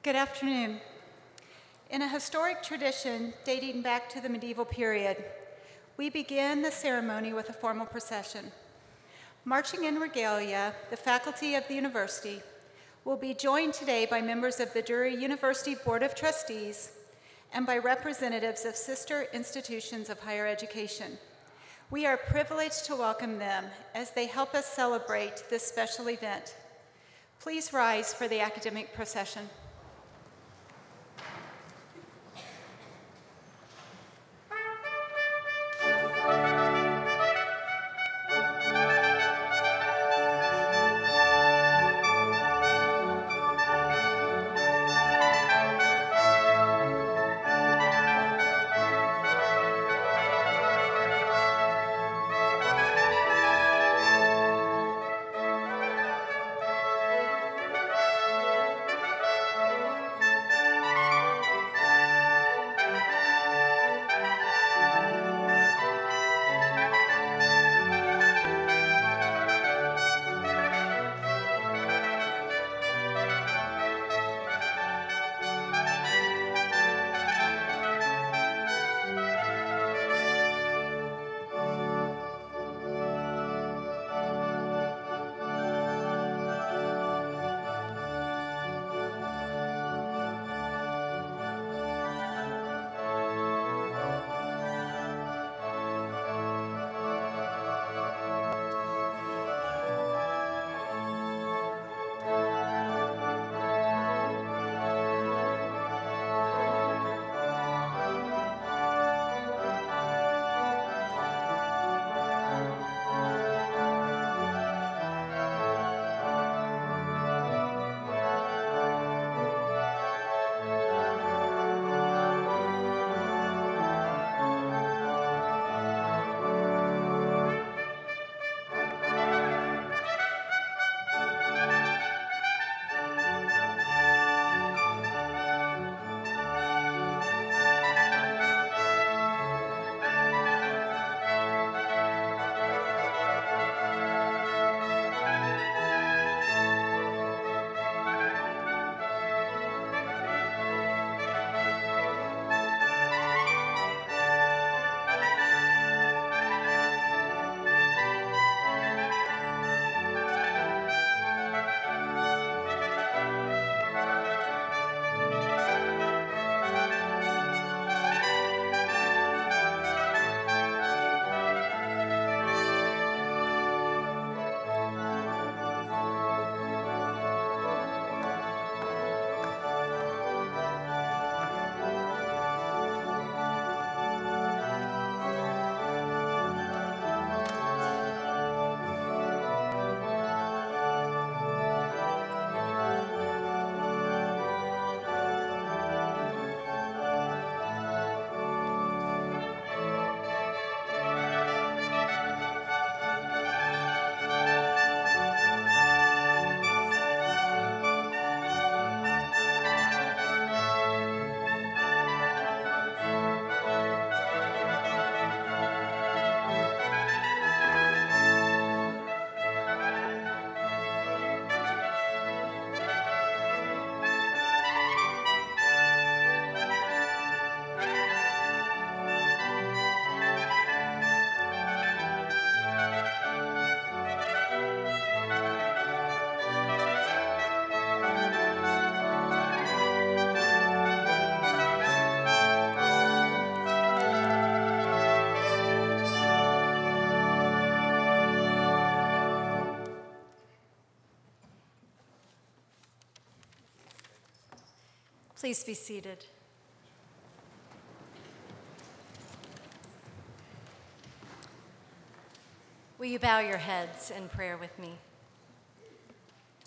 Good afternoon. In a historic tradition dating back to the medieval period, we begin the ceremony with a formal procession. Marching in regalia, the faculty of the university will be joined today by members of the Drury University Board of Trustees and by representatives of sister institutions of higher education. We are privileged to welcome them as they help us celebrate this special event. Please rise for the academic procession. Please be seated. Will you bow your heads in prayer with me?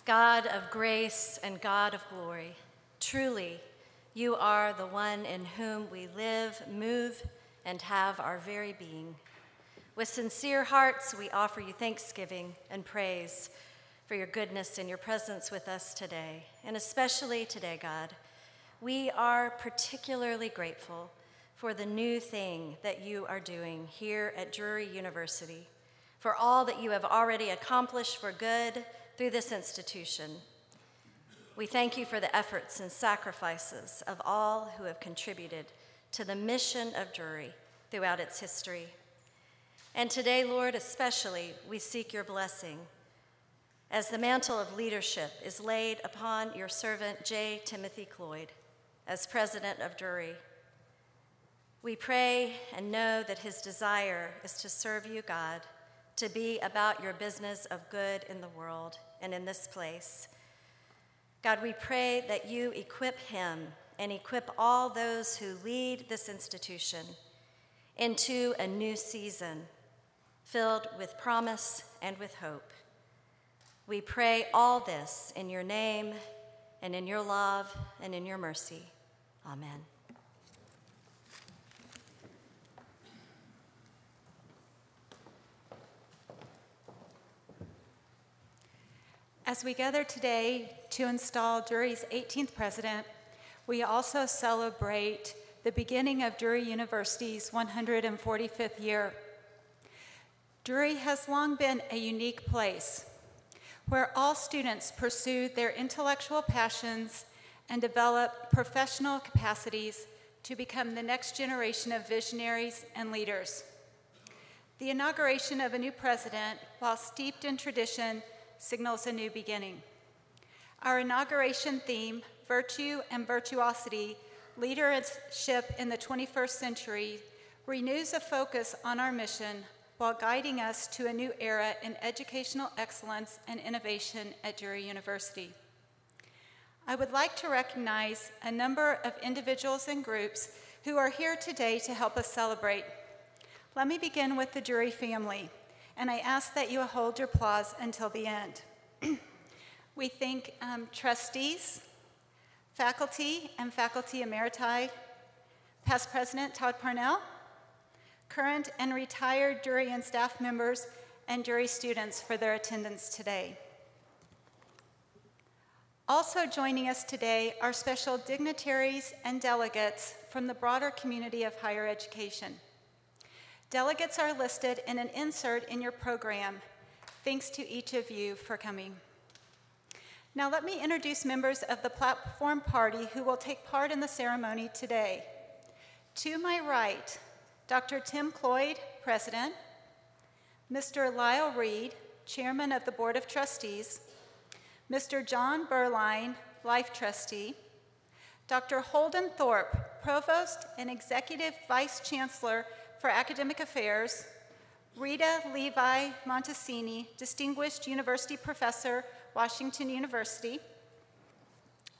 God of grace and God of glory, truly, you are the one in whom we live, move, and have our very being. With sincere hearts, we offer you thanksgiving and praise for your goodness and your presence with us today, and especially today, God. We are particularly grateful for the new thing that you are doing here at Drury University, for all that you have already accomplished for good through this institution. We thank you for the efforts and sacrifices of all who have contributed to the mission of Drury throughout its history. And today, Lord, especially, we seek your blessing as the mantle of leadership is laid upon your servant, J. Timothy Cloyd, as president of Drury. We pray and know that his desire is to serve you, God, to be about your business of good in the world and in this place. God, we pray that you equip him and equip all those who lead this institution into a new season filled with promise and with hope. We pray all this in your name and in your love and in your mercy. Amen. As we gather today to install Drury's 18th president, we also celebrate the beginning of Drury University's 145th year. Drury has long been a unique place where all students pursue their intellectual passions and develop professional capacities to become the next generation of visionaries and leaders. The inauguration of a new president, while steeped in tradition, signals a new beginning. Our inauguration theme, Virtue and Virtuosity, Leadership in the 21st Century, renews a focus on our mission while guiding us to a new era in educational excellence and innovation at Drury University. I would like to recognize a number of individuals and groups who are here today to help us celebrate. Let me begin with the Drury family, and I ask that you hold your applause until the end. We thank trustees, faculty and faculty emeriti, past president Todd Parnell, current and retired Drury and staff members, and Drury students for their attendance today. Also joining us today are special dignitaries and delegates from the broader community of higher education. Delegates are listed in an insert in your program. Thanks to each of you for coming. Now let me introduce members of the platform party who will take part in the ceremony today. To my right, Dr. Tim Cloyd, President, Mr. Lyle Reed, Chairman of the Board of Trustees, Mr. John Berline, Life Trustee, Dr. Holden Thorpe, Provost and Executive Vice Chancellor for Academic Affairs, Rita Levi Montesini, Distinguished University Professor, Washington University,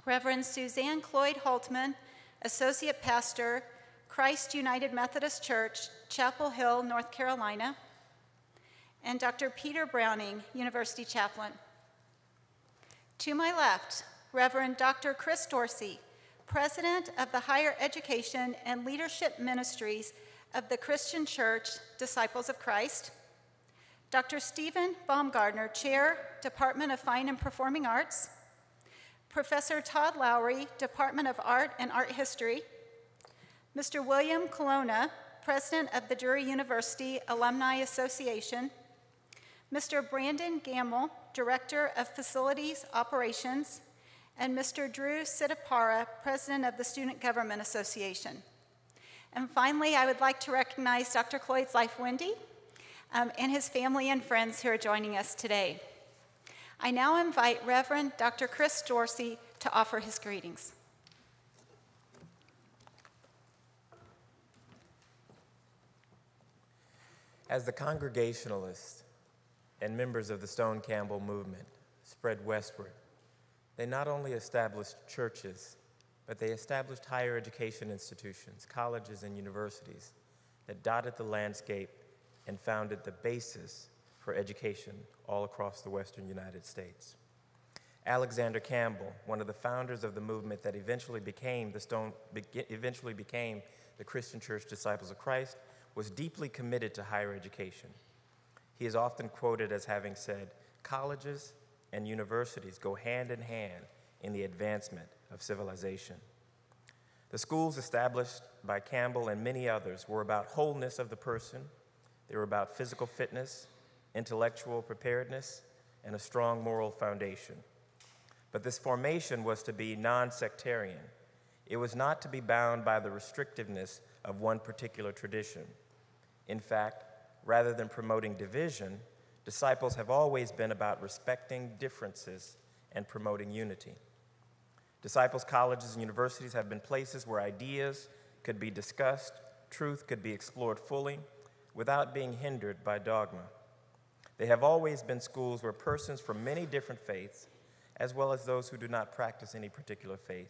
Reverend Suzanne Cloyd Holtman, Associate Pastor, Christ United Methodist Church, Chapel Hill, North Carolina, and Dr. Peter Browning, University Chaplain. To my left, Reverend Dr. Chris Dorsey, President of the Higher Education and Leadership Ministries of the Christian Church, Disciples of Christ, Dr. Stephen Baumgardner, Chair, Department of Fine and Performing Arts, Professor Todd Lowry, Department of Art and Art History, Mr. William Colonna, President of the Drury University Alumni Association, Mr. Brandon Gamble, Director of Facilities Operations, and Mr. Drew Siddipara, President of the Student Government Association. And finally, I would like to recognize Dr. Cloyd's wife, Wendy, and his family and friends who are joining us today. I now invite Reverend Dr. Chris Dorsey to offer his greetings. As the Congregationalists and members of the Stone Campbell movement spread westward, they not only established churches, but they established higher education institutions, colleges and universities that dotted the landscape and founded the basis for education all across the western United States. Alexander Campbell, one of the founders of the movement that eventually became the Christian Church Disciples of Christ, was deeply committed to higher education. He is often quoted as having said, "Colleges and universities go hand in hand in the advancement of civilization." The schools established by Campbell and many others were about wholeness of the person. They were about physical fitness, intellectual preparedness, and a strong moral foundation. But this formation was to be non-sectarian. It was not to be bound by the restrictiveness of one particular tradition. In fact, rather than promoting division, disciples have always been about respecting differences and promoting unity. Disciples' colleges and universities have been places where ideas could be discussed, truth could be explored fully, without being hindered by dogma. They have always been schools where persons from many different faiths, as well as those who do not practice any particular faith,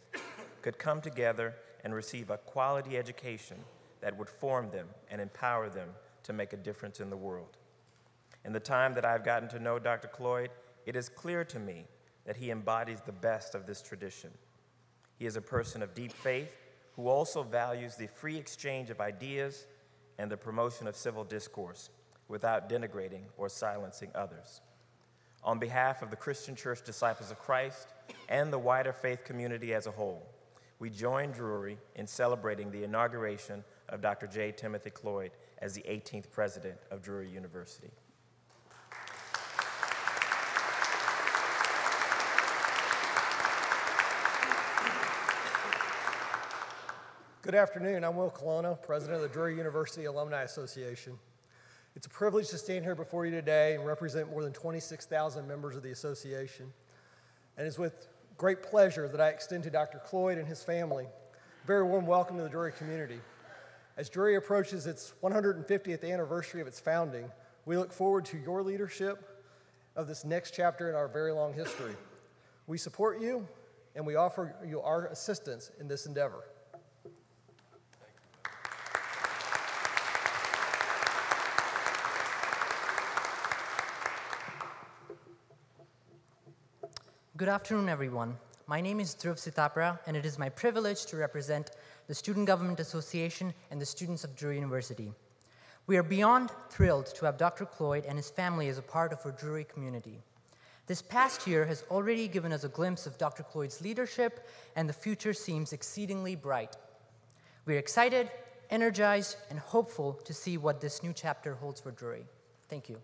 could come together and receive a quality education that would form them and empower them to make a difference in the world. In the time that I've gotten to know Dr. Cloyd, it is clear to me that he embodies the best of this tradition. He is a person of deep faith who also values the free exchange of ideas and the promotion of civil discourse without denigrating or silencing others. On behalf of the Christian Church Disciples of Christ and the wider faith community as a whole, we join Drury in celebrating the inauguration of Dr. J. Timothy Cloyd as the 18th president of Drury University. Good afternoon. I'm Will Colonna, president of the Drury University Alumni Association. It's a privilege to stand here before you today and represent more than 26,000 members of the association. And it's with great pleasure that I extend to Dr. Cloyd and his family a very warm welcome to the Drury community. As Drury approaches its 150th anniversary of its founding, we look forward to your leadership of this next chapter in our very long history. We support you, and we offer you our assistance in this endeavor. Good afternoon, everyone. My name is Drury Sitapra, and it is my privilege to represent the Student Government Association and the students of Drury University. We are beyond thrilled to have Dr. Cloyd and his family as a part of our Drury community. This past year has already given us a glimpse of Dr. Cloyd's leadership, and the future seems exceedingly bright. We're excited, energized, and hopeful to see what this new chapter holds for Drury. Thank you.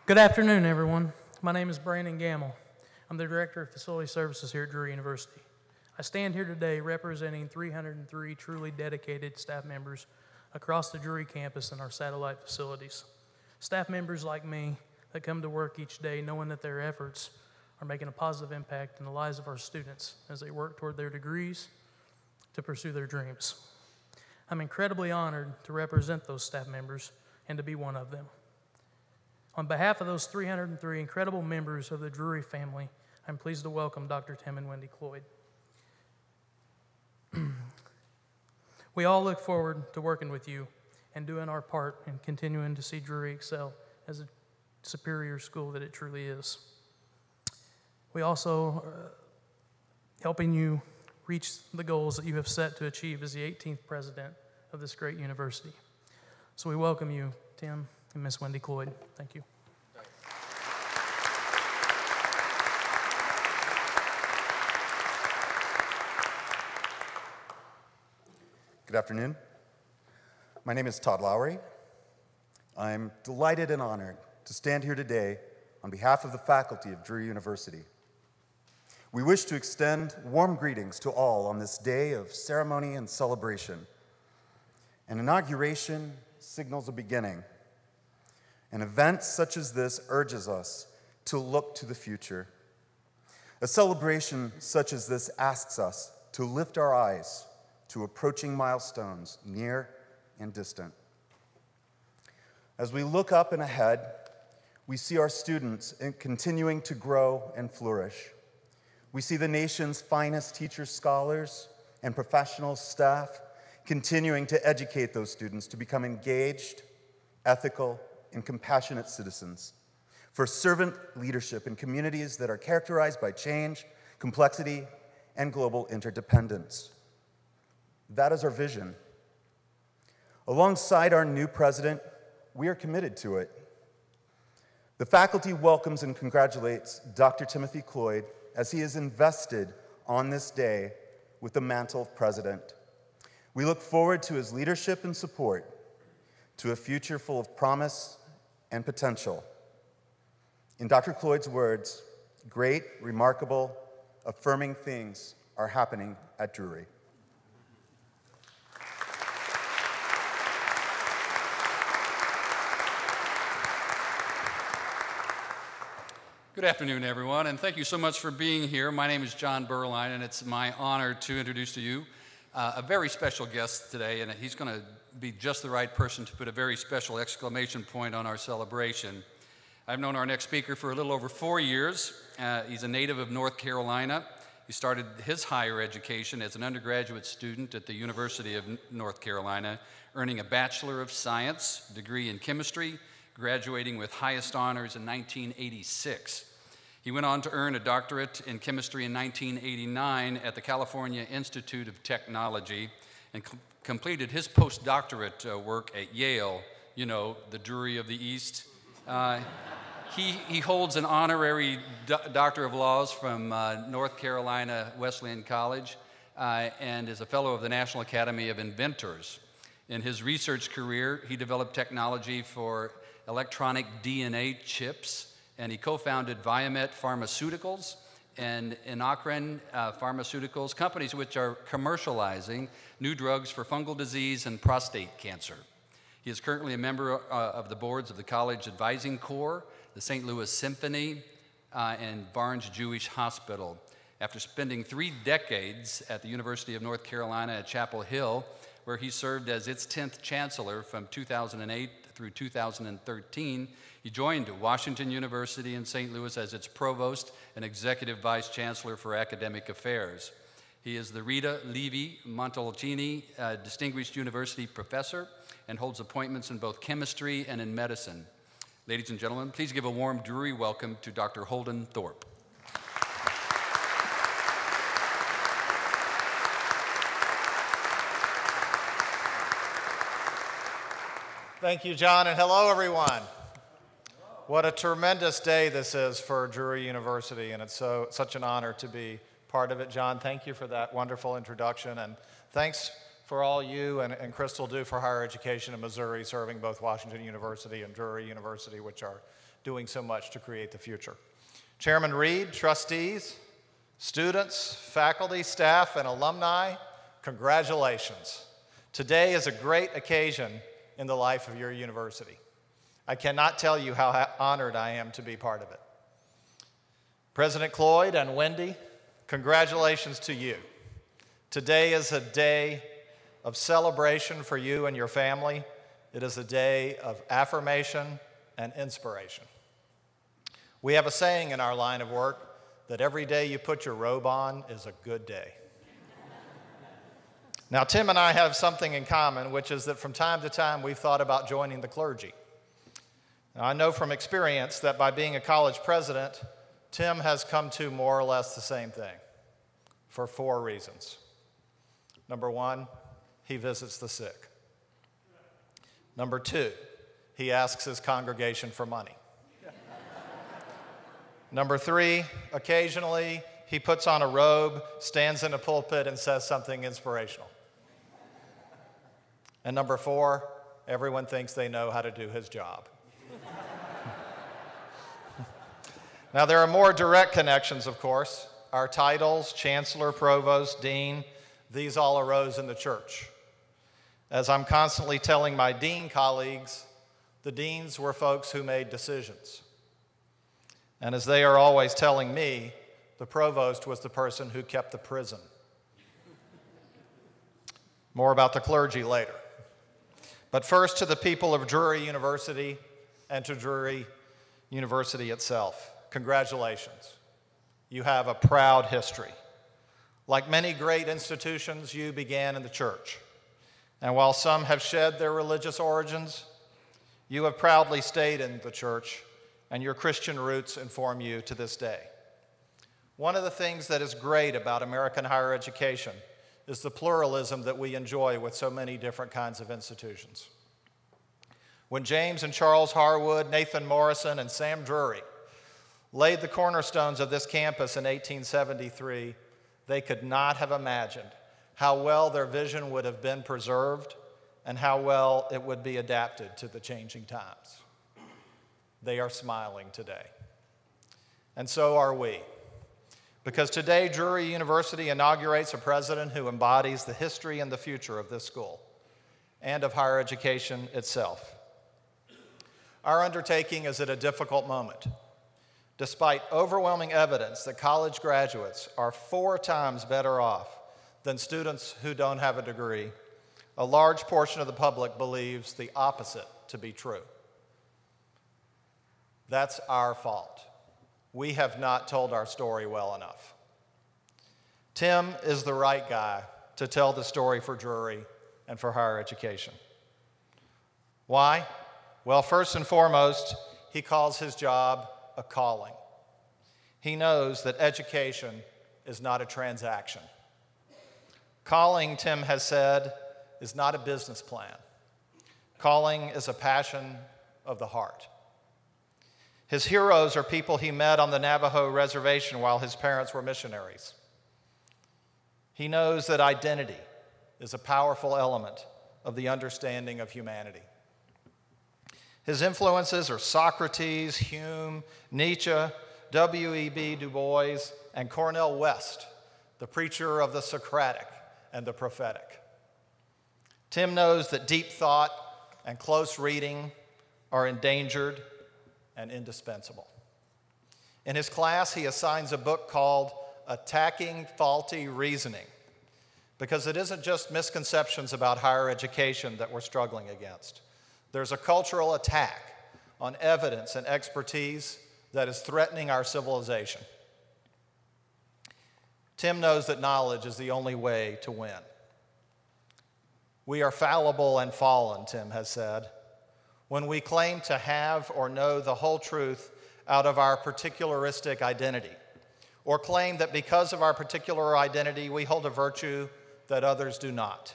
Good afternoon, everyone. My name is Brandon Gamble. I'm the Director of Facility Services here at Drury University. I stand here today representing 303 truly dedicated staff members across the Drury campus and our satellite facilities. Staff members like me that come to work each day knowing that their efforts are making a positive impact in the lives of our students as they work toward their degrees to pursue their dreams. I'm incredibly honored to represent those staff members and to be one of them. On behalf of those 303 incredible members of the Drury family, I'm pleased to welcome Dr. Tim and Wendy Cloyd. We all look forward to working with you and doing our part in continuing to see Drury excel as a superior school that it truly is. We also are helping you reach the goals that you have set to achieve as the 18th president of this great university. So we welcome you, Tim and Miss Wendy Cloyd. Thank you. Good afternoon. My name is Todd Lowry. I'm delighted and honored to stand here today on behalf of the faculty of Drury University. We wish to extend warm greetings to all on this day of ceremony and celebration. An inauguration signals a beginning. An event such as this urges us to look to the future. A celebration such as this asks us to lift our eyes to approaching milestones near and distant. As we look up and ahead, we see our students continuing to grow and flourish. We see the nation's finest teachers, scholars, and professional staff continuing to educate those students to become engaged, ethical, and compassionate citizens for servant leadership in communities that are characterized by change, complexity, and global interdependence. That is our vision. Alongside our new president, we are committed to it. The faculty welcomes and congratulates Dr. Timothy Cloyd as he is invested on this day with the mantle of president. We look forward to his leadership and support. to a future full of promise and potential. In Dr. Cloyd's words, great, remarkable, affirming things are happening at Drury. Good afternoon, everyone, and thank you so much for being here. My name is John Berline, and it's my honor to introduce to you a very special guest today, and he's going to be just the right person to put a very special exclamation point on our celebration. I've known our next speaker for a little over 4 years. He's a native of North Carolina. He started his higher education as an undergraduate student at the University of North Carolina, earning a Bachelor of Science degree in chemistry, graduating with highest honors in 1986. He went on to earn a doctorate in chemistry in 1989 at the California Institute of Technology and completed his postdoctorate work at Yale, you know, the Drury of the East. He holds an honorary Doctor of Laws from North Carolina Wesleyan College and is a fellow of the National Academy of Inventors. In his research career, he developed technology for electronic DNA chips, and he co-founded Viamet Pharmaceuticals and Inauguration Pharmaceuticals, companies which are commercializing new drugs for fungal disease and prostate cancer. He is currently a member of the boards of the College Advising Corps, the St. Louis Symphony, and Barnes Jewish Hospital. After spending 3 decades at the University of North Carolina at Chapel Hill, where he served as its 10th chancellor from 2008 through 2013, he joined Washington University in St. Louis as its provost and executive vice chancellor for academic affairs. He is the Rita Levi Montalcini Distinguished University Professor and holds appointments in both chemistry and in medicine. Ladies and gentlemen, please give a warm Drury welcome to Dr. Holden Thorpe. Thank you, John, and hello, everyone. What a tremendous day this is for Drury University, and it's such an honor to be part of it. John, thank you for that wonderful introduction, and thanks for all you and Crystal do for higher education in Missouri, serving both Washington University and Drury University, which are doing so much to create the future. Chairman Reed, trustees, students, faculty, staff, and alumni, congratulations. Today is a great occasion in the life of your university. I cannot tell you how honored I am to be part of it. President Cloyd and Wendy, congratulations to you. Today is a day of celebration for you and your family. It is a day of affirmation and inspiration. We have a saying in our line of work that every day you put your robe on is a good day. Now, Tim and I have something in common, which is that from time to time we've thought about joining the clergy. Now, I know from experience that by being a college president, Tim has come to more or less the same thing for 4 reasons. Number 1, he visits the sick. Number 2, he asks his congregation for money. Number 3, occasionally he puts on a robe, stands in a pulpit, and says something inspirational. And number 4, everyone thinks they know how to do his job. Now, there are more direct connections, of course. Our titles, chancellor, provost, dean, these all arose in the church. As I'm constantly telling my dean colleagues, the deans were folks who made decisions. And as they are always telling me, the provost was the person who kept the prison. More about the clergy later. But first, to the people of Drury University and to Drury University itself, congratulations. You have a proud history. Like many great institutions, you began in the church. And while some have shed their religious origins, you have proudly stayed in the church, and your Christian roots inform you to this day. One of the things that is great about American higher education is the pluralism that we enjoy with so many different kinds of institutions. When James and Charles Harwood, Nathan Morrison, and Sam Drury laid the cornerstones of this campus in 1873, they could not have imagined how well their vision would have been preserved and how well it would be adapted to the changing times. They are smiling today. And so are we. Because today, Drury University inaugurates a president who embodies the history and the future of this school and of higher education itself. Our undertaking is at a difficult moment. Despite overwhelming evidence that college graduates are 4 times better off than students who don't have a degree, a large portion of the public believes the opposite to be true. That's our fault. We have not told our story well enough. Tim is the right guy to tell the story for Drury and for higher education. Why? Well, first and foremost, he calls his job a calling. He knows that education is not a transaction. Calling, Tim has said, is not a business plan. Calling is a passion of the heart. His heroes are people he met on the Navajo reservation while his parents were missionaries. He knows that identity is a powerful element of the understanding of humanity. His influences are Socrates, Hume, Nietzsche, W.E.B. Du Bois, and Cornel West, the preacher of the Socratic and the prophetic. Tim knows that deep thought and close reading are endangered and indispensable. In his class, he assigns a book called Attacking Faulty Reasoning, because it isn't just misconceptions about higher education that we're struggling against. There's a cultural attack on evidence and expertise that is threatening our civilization. Tim knows that knowledge is the only way to win. We are fallible and fallen, Tim has said, when we claim to have or know the whole truth out of our particularistic identity, or claim that because of our particular identity we hold a virtue that others do not.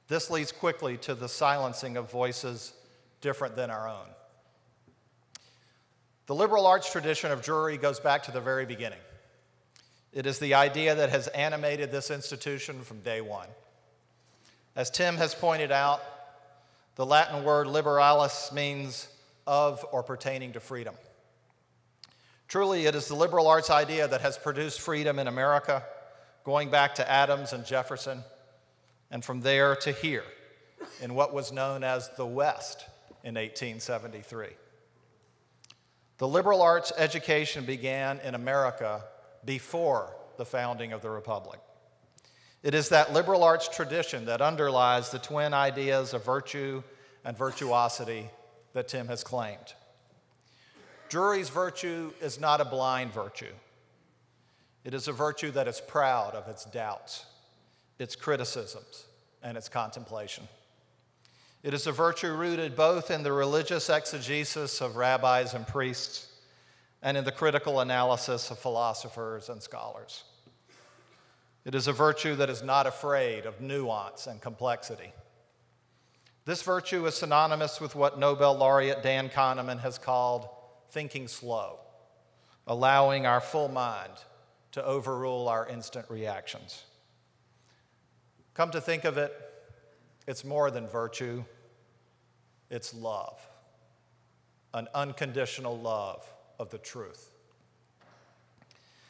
This leads quickly to the silencing of voices different than our own. The liberal arts tradition of Drury goes back to the very beginning. It is the idea that has animated this institution from day one. As Tim has pointed out, the Latin word liberalis means of or pertaining to freedom. Truly, it is the liberal arts idea that has produced freedom in America, going back to Adams and Jefferson, and from there to here, in what was known as the West in 1873. The liberal arts education began in America before the founding of the Republic. It is that liberal arts tradition that underlies the twin ideas of virtue and virtuosity that Tim has claimed. Drury's virtue is not a blind virtue. It is a virtue that is proud of its doubts, its criticisms, and its contemplation. It is a virtue rooted both in the religious exegesis of rabbis and priests and in the critical analysis of philosophers and scholars. It is a virtue that is not afraid of nuance and complexity. This virtue is synonymous with what Nobel laureate Dan Kahneman has called thinking slow, allowing our full mind to overrule our instant reactions. Come to think of it, it's more than virtue, it's love, an unconditional love of the truth.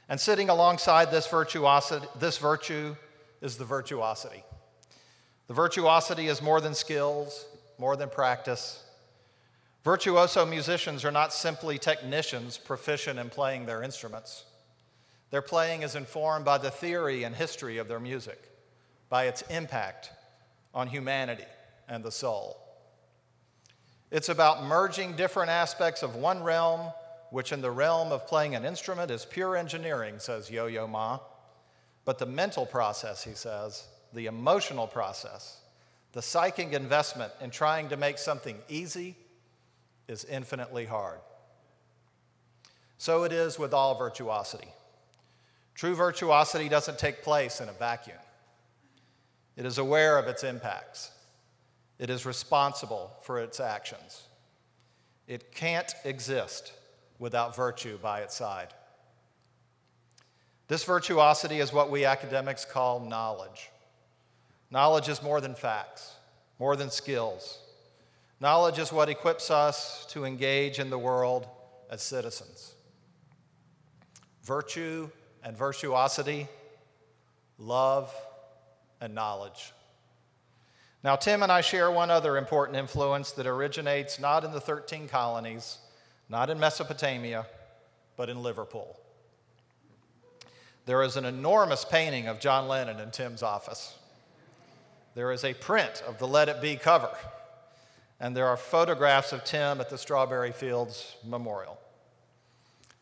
And sitting alongside this virtue is the virtuosity. The virtuosity is more than skills, more than practice. Virtuoso musicians are not simply technicians proficient in playing their instruments. Their playing is informed by the theory and history of their music, by its impact on humanity and the soul. It's about merging different aspects of one realm, which in the realm of playing an instrument is pure engineering, says Yo-Yo Ma. But the mental process, he says, the emotional process, the psychic investment in trying to make something easy is infinitely hard. So it is with all virtuosity. True virtuosity doesn't take place in a vacuum. It is aware of its impacts. It is responsible for its actions. It can't exist without virtue by its side. This virtuosity is what we academics call knowledge. Knowledge is more than facts, more than skills. Knowledge is what equips us to engage in the world as citizens. Virtue and virtuosity, love and knowledge. Now, Tim and I share one other important influence that originates not in the 13 colonies, not in Mesopotamia, but in Liverpool. There is an enormous painting of John Lennon in Tim's office. There is a print of the Let It Be cover, and there are photographs of Tim at the Strawberry Fields Memorial.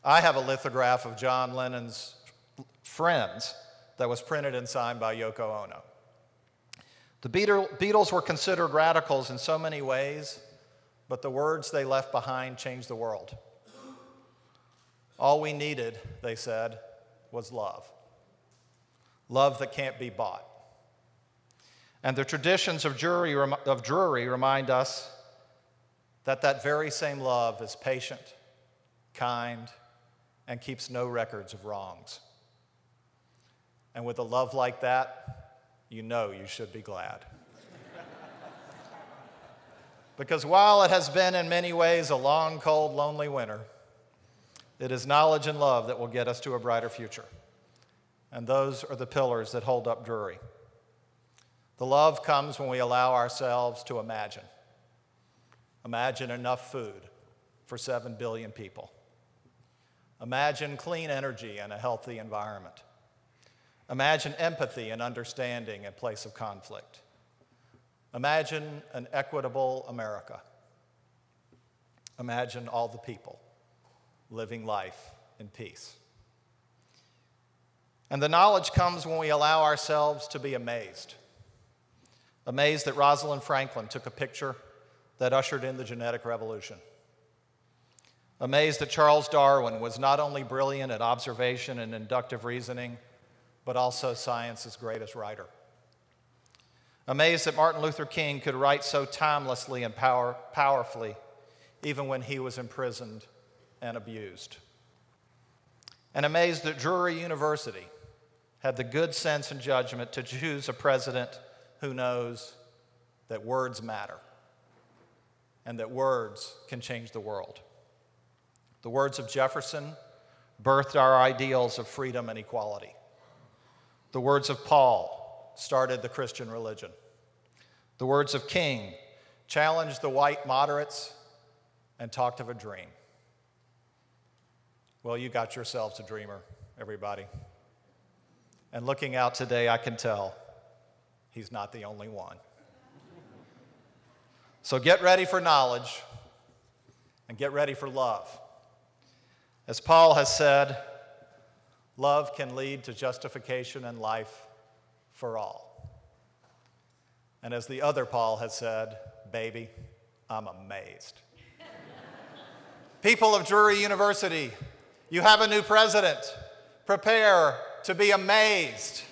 I have a lithograph of John Lennon's Friends that was printed and signed by Yoko Ono. The Beatles were considered radicals in so many ways, but the words they left behind changed the world. All we needed, they said, was love. Love that can't be bought. And the traditions of Drury remind us that that very same love is patient, kind, and keeps no records of wrongs. And with a love like that, you know you should be glad. Because while it has been in many ways a long, cold, lonely winter, it is knowledge and love that will get us to a brighter future. And those are the pillars that hold up Drury. The love comes when we allow ourselves to imagine. Imagine enough food for 7 billion people. Imagine clean energy and a healthy environment. Imagine empathy and understanding in place of conflict. Imagine an equitable America. Imagine all the people living life in peace. And the knowledge comes when we allow ourselves to be amazed. Amazed that Rosalind Franklin took a picture that ushered in the genetic revolution. Amazed that Charles Darwin was not only brilliant at observation and inductive reasoning, but also science's greatest writer. Amazed that Martin Luther King could write so timelessly and powerfully, even when he was imprisoned and abused. And amazed that Drury University had the good sense and judgment to choose a president who knows that words matter and that words can change the world. The words of Jefferson birthed our ideals of freedom and equality. The words of Paul started the Christian religion. The words of King challenged the white moderates and talked of a dream. Well, you got yourselves a dreamer, everybody. And looking out today, I can tell he's not the only one. So get ready for knowledge and get ready for love. As Paul has said, love can lead to justification and life for all. And as the other Paul has said, baby, I'm amazed. People of Drury University, you have a new president. Prepare to be amazed.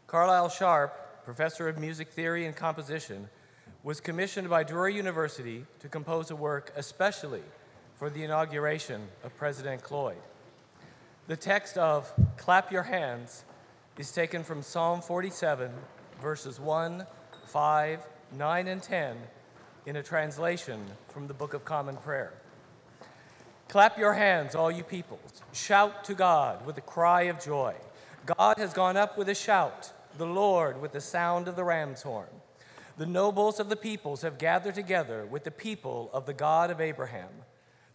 Carlisle Sharp, professor of music theory and composition, was commissioned by Drury University to compose a work especially for the inauguration of President Cloyd. The text of Clap Your Hands is taken from Psalm 47, verses 1, 5, 9, and 10 in a translation from the Book of Common Prayer. Clap your hands, all you peoples. Shout to God with a cry of joy. God has gone up with a shout, the Lord with the sound of the ram's horn. The nobles of the peoples have gathered together with the people of the God of Abraham.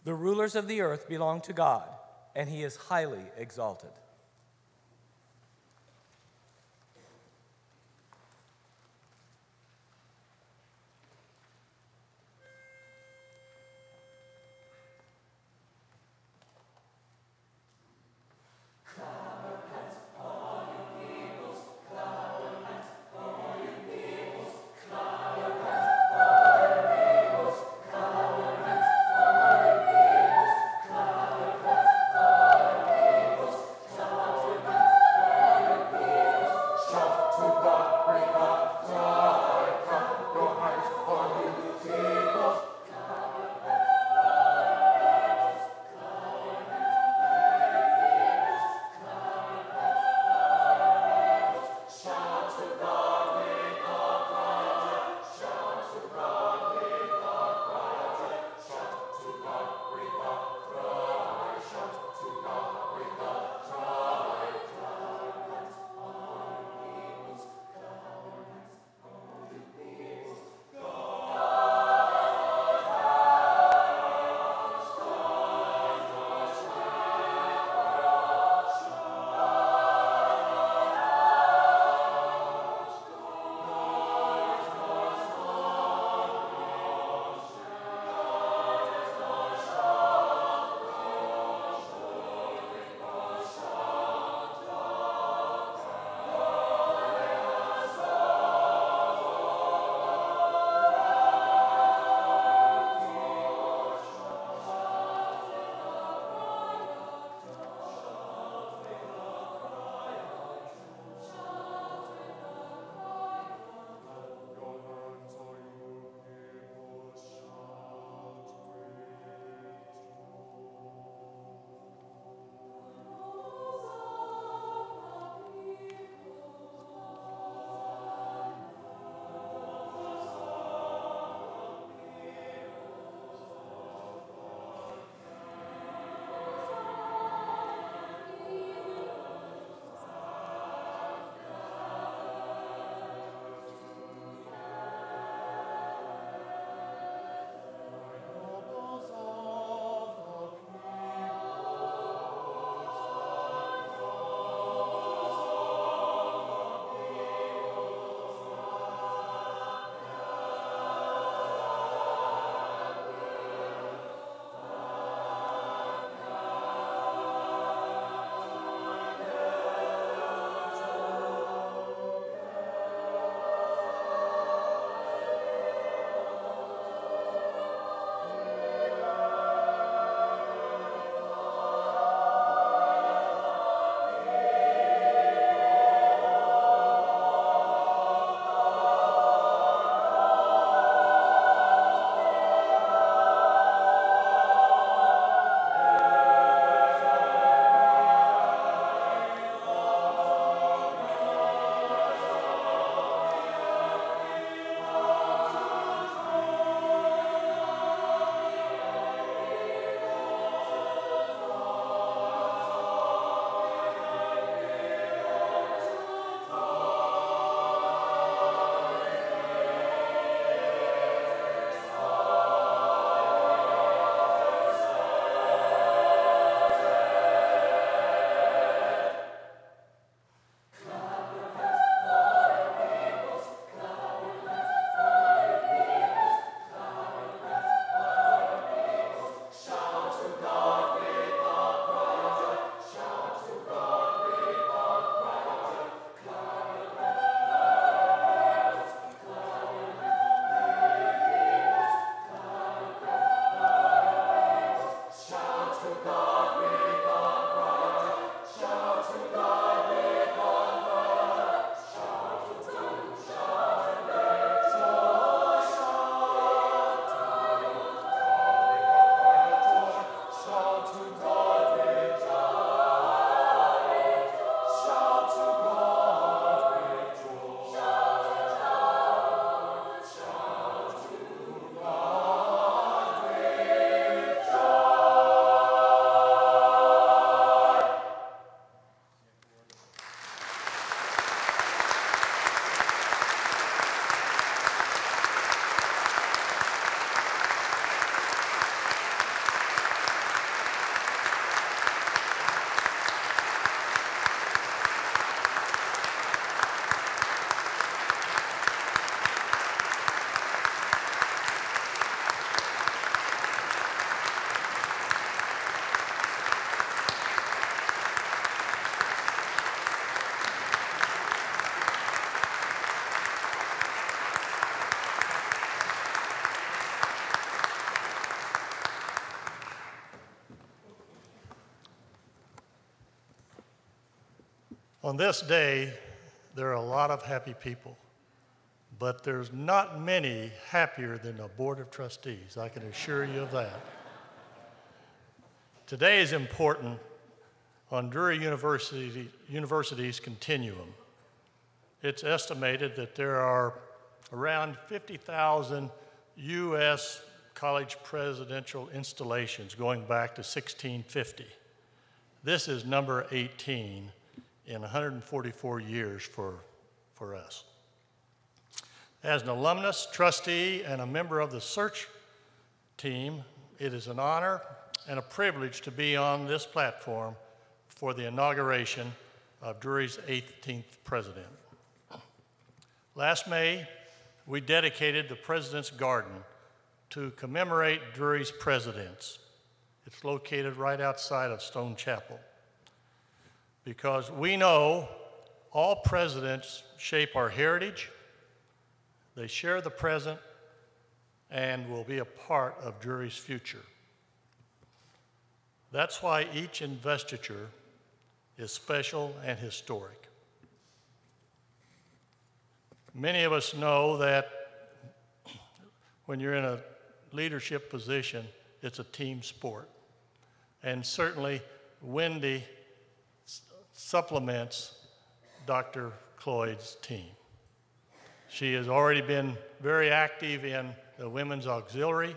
The rulers of the earth belong to God, and he is highly exalted. Clap On this day, there are a lot of happy people, but there's not many happier than the Board of Trustees, I can assure you of that. Today is important on Drury University's continuum. It's estimated that there are around 50,000 U.S. college presidential installations going back to 1650. This is number 18 in 144 years for us. As an alumnus, trustee, and a member of the search team, it is an honor and a privilege to be on this platform for the inauguration of Drury's 18th president. Last May, we dedicated the President's Garden to commemorate Drury's presidents. It's located right outside of Stone Chapel. Because we know all presidents shape our heritage, they share the present, and will be a part of Drury's future. That's why each investiture is special and historic. Many of us know that when you're in a leadership position, it's a team sport. And certainly, Wendy supplements Dr. Cloyd's team. She has already been very active in the Women's Auxiliary,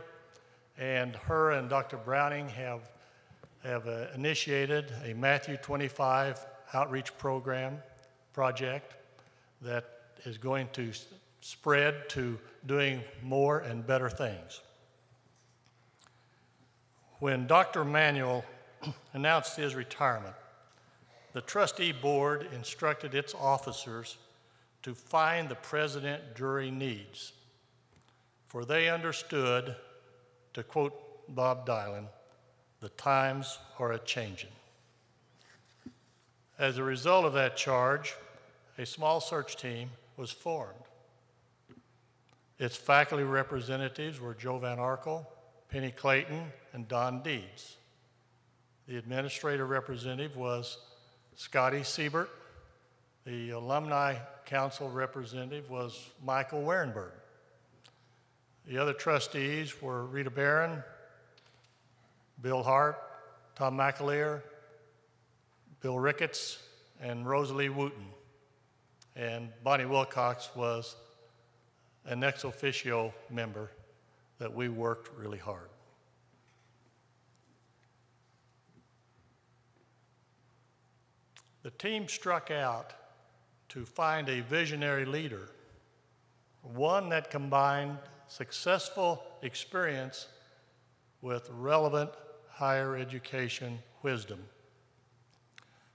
and her and Dr. Browning have initiated a Matthew 25 outreach project that is going to spread to doing more and better things. When Dr. Manuel announced his retirement, the trustee board instructed its officers to find the president Drury needs, for they understood, to quote Bob Dylan, "The times are a-changin'." As a result of that charge, a small search team was formed. Its faculty representatives were Joe Van Arkel, Penny Clayton, and Don Deeds. The administrative representative was Scotty Siebert. The alumni council representative was Michael Warenberg. The other trustees were Rita Barron, Bill Hart, Tom McAleer, Bill Ricketts, and Rosalie Wooten. And Bonnie Wilcox was an ex officio member that we worked really hard. The team struck out to find a visionary leader, one that combined successful experience with relevant higher education wisdom,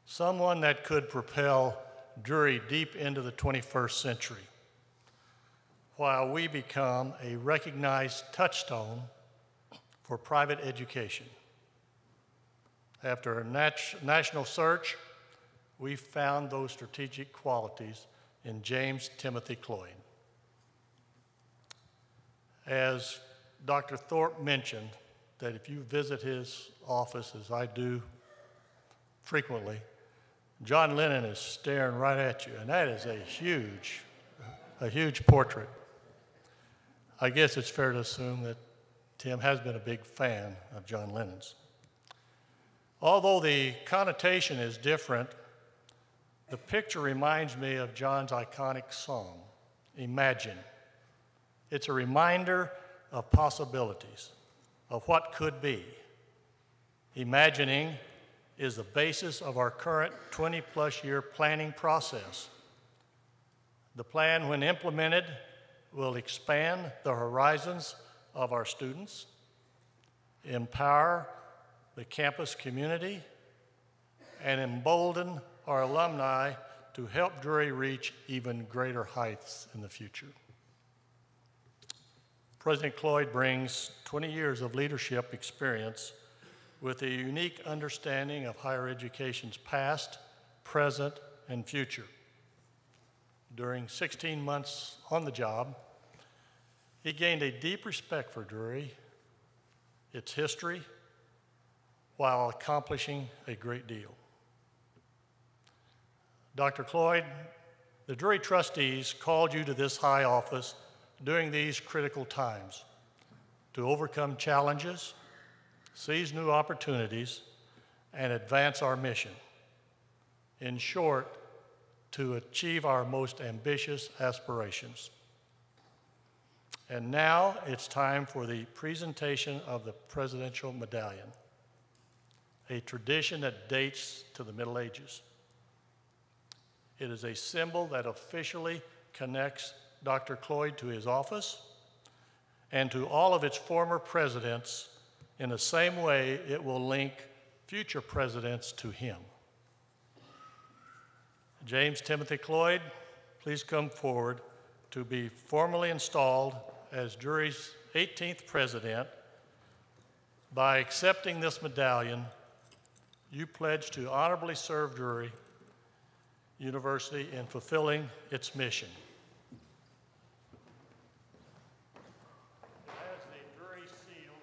someone that could propel Drury deep into the 21st century, while we become a recognized touchstone for private education. After a national search, we found those strategic qualities in James Timothy Cloyd. As Dr. Thorpe mentioned, that if you visit his office, as I do frequently, John Lennon is staring right at you, and that is a huge portrait. I guess it's fair to assume that Tim has been a big fan of John Lennon's. Although the connotation is different, the picture reminds me of John's iconic song, Imagine. It's a reminder of possibilities, of what could be. Imagining is the basis of our current 20-plus year planning process. The plan, when implemented, will expand the horizons of our students, empower the campus community, and embolden our alumni to help Drury reach even greater heights in the future. President Cloyd brings 20 years of leadership experience with a unique understanding of higher education's past, present, and future. During 16 months on the job, he gained a deep respect for Drury, its history, while accomplishing a great deal. Dr. Cloyd, the Drury trustees called you to this high office during these critical times to overcome challenges, seize new opportunities, and advance our mission. In short, to achieve our most ambitious aspirations. And now it's time for the presentation of the Presidential Medallion, a tradition that dates to the Middle Ages. It is a symbol that officially connects Dr. Cloyd to his office and to all of its former presidents in the same way it will link future presidents to him. James Timothy Cloyd, please come forward to be formally installed as Drury's 18th president. By accepting this medallion, you pledge to honorably serve Drury University in fulfilling its mission. It has the Drury seal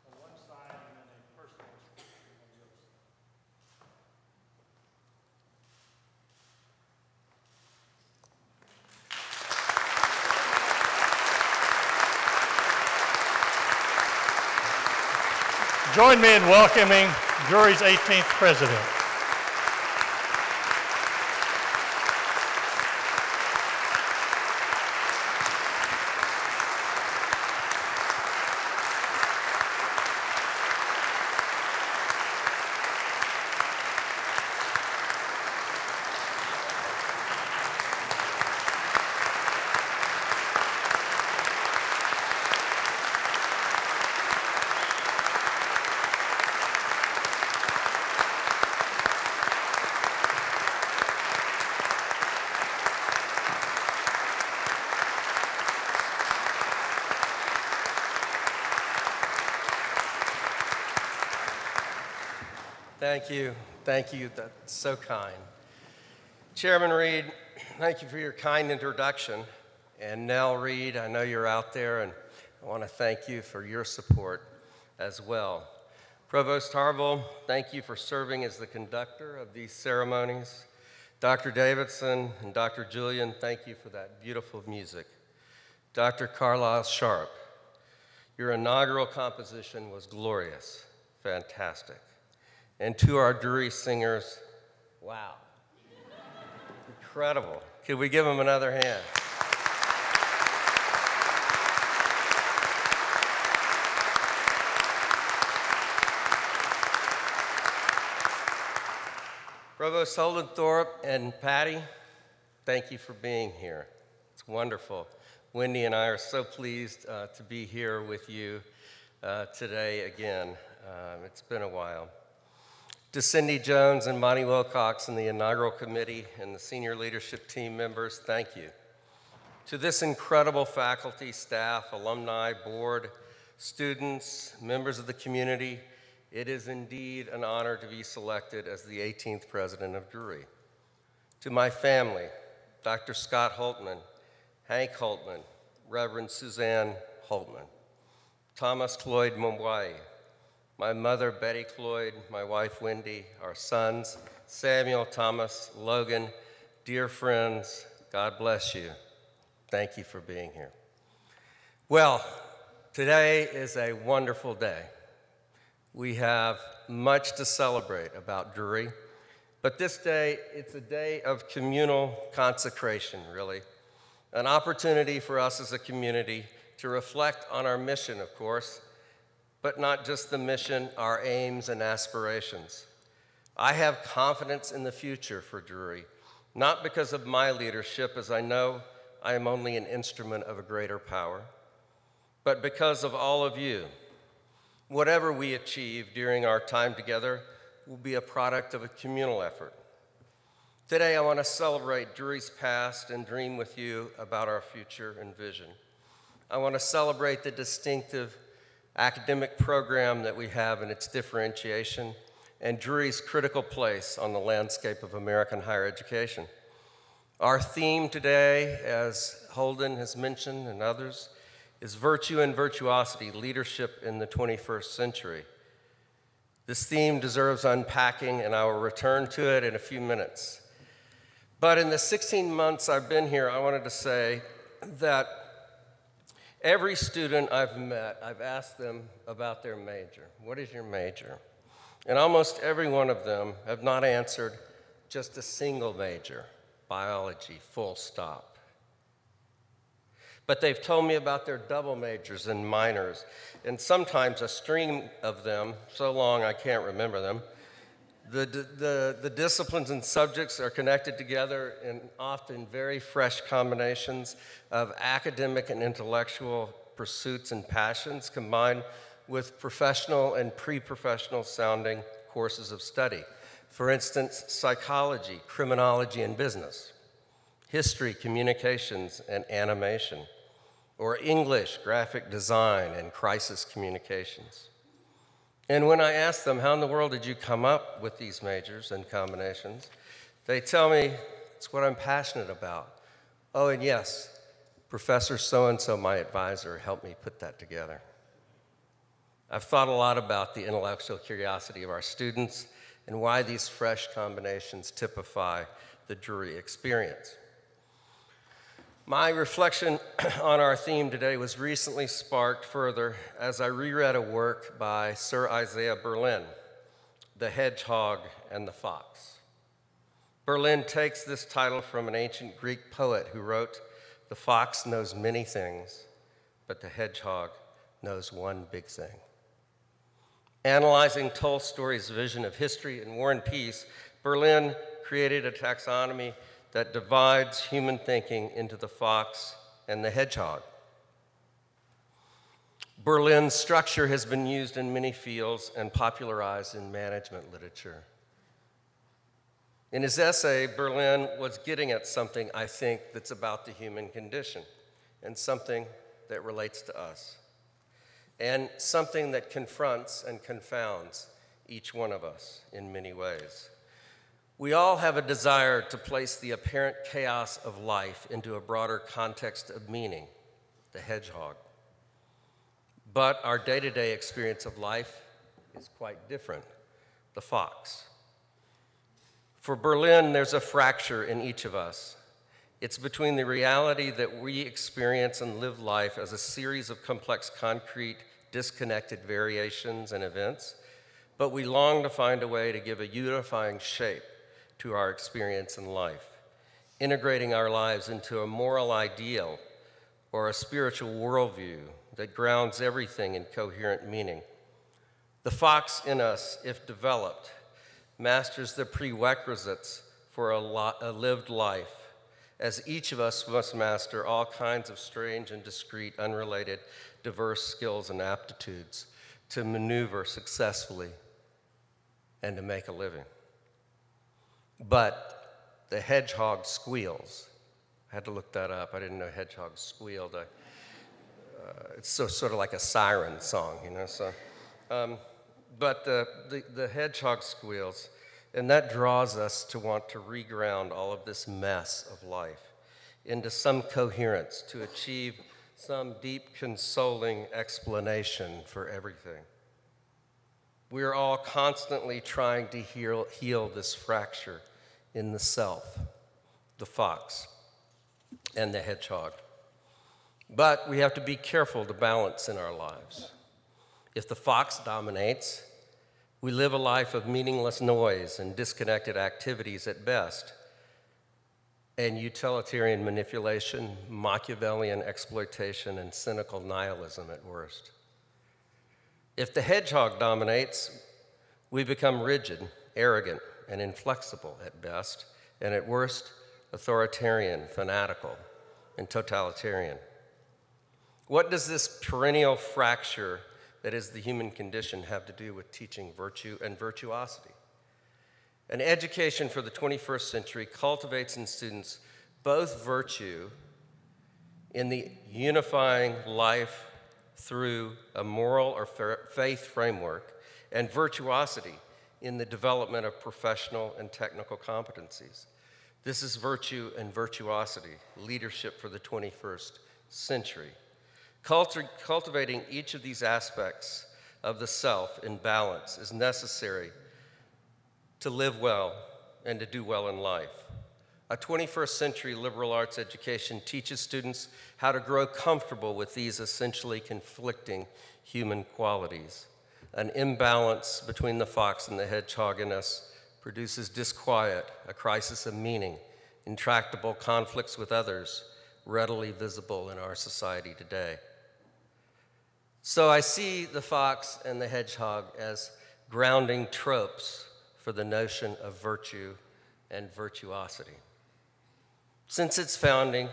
on one side and then a personal inscription on the other side. Join me in welcoming Drury's 18th president. Thank you. Thank you. That's so kind. Chairman Reed, thank you for your kind introduction. And Nell Reed, I know you're out there, and I want to thank you for your support as well. Provost Harville, thank you for serving as the conductor of these ceremonies. Dr. Davidson and Dr. Julian, thank you for that beautiful music. Dr. Carlisle Sharp, your inaugural composition was glorious, fantastic. And to our Drury singers, wow, incredible. Could we give them another hand? Provost Holdenthorpe and Patty, thank you for being here. It's wonderful. Wendy and I are so pleased to be here with you today again. It's been a while. To Cindy Jones and Monty Wilcox and the inaugural committee and the senior leadership team members, thank you. To this incredible faculty, staff, alumni, board, students, members of the community, it is indeed an honor to be selected as the 18th president of Drury. To my family, Dr. Scott Holtman, Hank Holtman, Reverend Suzanne Holtman, Thomas Cloyd Mwai, my mother, Betty Cloyd, my wife, Wendy, our sons, Samuel, Thomas, Logan, dear friends, God bless you. Thank you for being here. Well, today is a wonderful day. We have much to celebrate about Drury, but this day, it's a day of communal consecration, really. An opportunity for us as a community to reflect on our mission, of course, but not just the mission, our aims and aspirations. I have confidence in the future for Drury, not because of my leadership, as I know I am only an instrument of a greater power, but because of all of you. Whatever we achieve during our time together will be a product of a communal effort. Today, I want to celebrate Drury's past and dream with you about our future and vision. I want to celebrate the distinctive academic program that we have and its differentiation, and Drury's critical place on the landscape of American higher education. Our theme today, as Holden has mentioned and others, is virtue and virtuosity, leadership in the 21st century. This theme deserves unpacking, and I will return to it in a few minutes. But in the 16 months I've been here, I wanted to say that every student I've met, I've asked them about their major. What is your major? And almost every one of them have not answered just a single major, biology, full stop. But they've told me about their double majors and minors, and sometimes a string of them, so long I can't remember them. The disciplines and subjects are connected together in often very fresh combinations of academic and intellectual pursuits and passions combined with professional and pre-professional sounding courses of study. For instance, psychology, criminology and business, history, communications and animation, or English, graphic design and crisis communications. And when I ask them, how in the world did you come up with these majors and combinations? They tell me, it's what I'm passionate about. Oh, and yes, Professor so-and-so, my advisor, helped me put that together. I've thought a lot about the intellectual curiosity of our students and why these fresh combinations typify the Drury experience. My reflection on our theme today was recently sparked further as I reread a work by Sir Isaiah Berlin, The Hedgehog and the Fox. Berlin takes this title from an ancient Greek poet who wrote, "The fox knows many things, but the hedgehog knows one big thing." Analyzing Tolstoy's vision of history in War and Peace, Berlin created a taxonomy that divides human thinking into the fox and the hedgehog. Berlin's structure has been used in many fields and popularized in management literature. In his essay, Berlin was getting at something, I think, that's about the human condition and something that relates to us, and something that confronts and confounds each one of us in many ways. We all have a desire to place the apparent chaos of life into a broader context of meaning, the hedgehog. But our day-to-day experience of life is quite different, the fox. For Berlin, there's a fracture in each of us. It's between the reality that we experience and live life as a series of complex, concrete, disconnected variations and events, but we long to find a way to give a unifying shape to our experience in life, integrating our lives into a moral ideal or a spiritual worldview that grounds everything in coherent meaning. The fox in us, if developed, masters the prerequisites for a lived life, as each of us must master all kinds of strange and discrete, unrelated, diverse skills and aptitudes to maneuver successfully and to make a living. But the hedgehog squeals. I had to look that up. I didn't know hedgehogs squealed. It's sort of like a siren song, you know. So, but the hedgehog squeals, and that draws us to want to reground all of this mess of life into some coherence to achieve some deep, consoling explanation for everything. We are all constantly trying to heal this fracture in the self, the fox, and the hedgehog. But we have to be careful to balance in our lives. If the fox dominates, we live a life of meaningless noise and disconnected activities at best, and utilitarian manipulation, Machiavellian exploitation, and cynical nihilism at worst. If the hedgehog dominates, we become rigid, arrogant, and inflexible at best, and at worst, authoritarian, fanatical, and totalitarian. What does this perennial fracture that is the human condition have to do with teaching virtue and virtuosity? An education for the 21st century cultivates in students both virtue in the unifying life through a moral or faith framework, and virtuosity in the development of professional and technical competencies. This is virtue and virtuosity, leadership for the 21st century. Cultivating each of these aspects of the self in balance is necessary to live well and to do well in life. A 21st century liberal arts education teaches students how to grow comfortable with these essentially conflicting human qualities. An imbalance between the fox and the hedgehog in us produces disquiet, a crisis of meaning, intractable conflicts with others, readily visible in our society today. So I see the fox and the hedgehog as grounding tropes for the notion of virtue and virtuosity. Since its founding,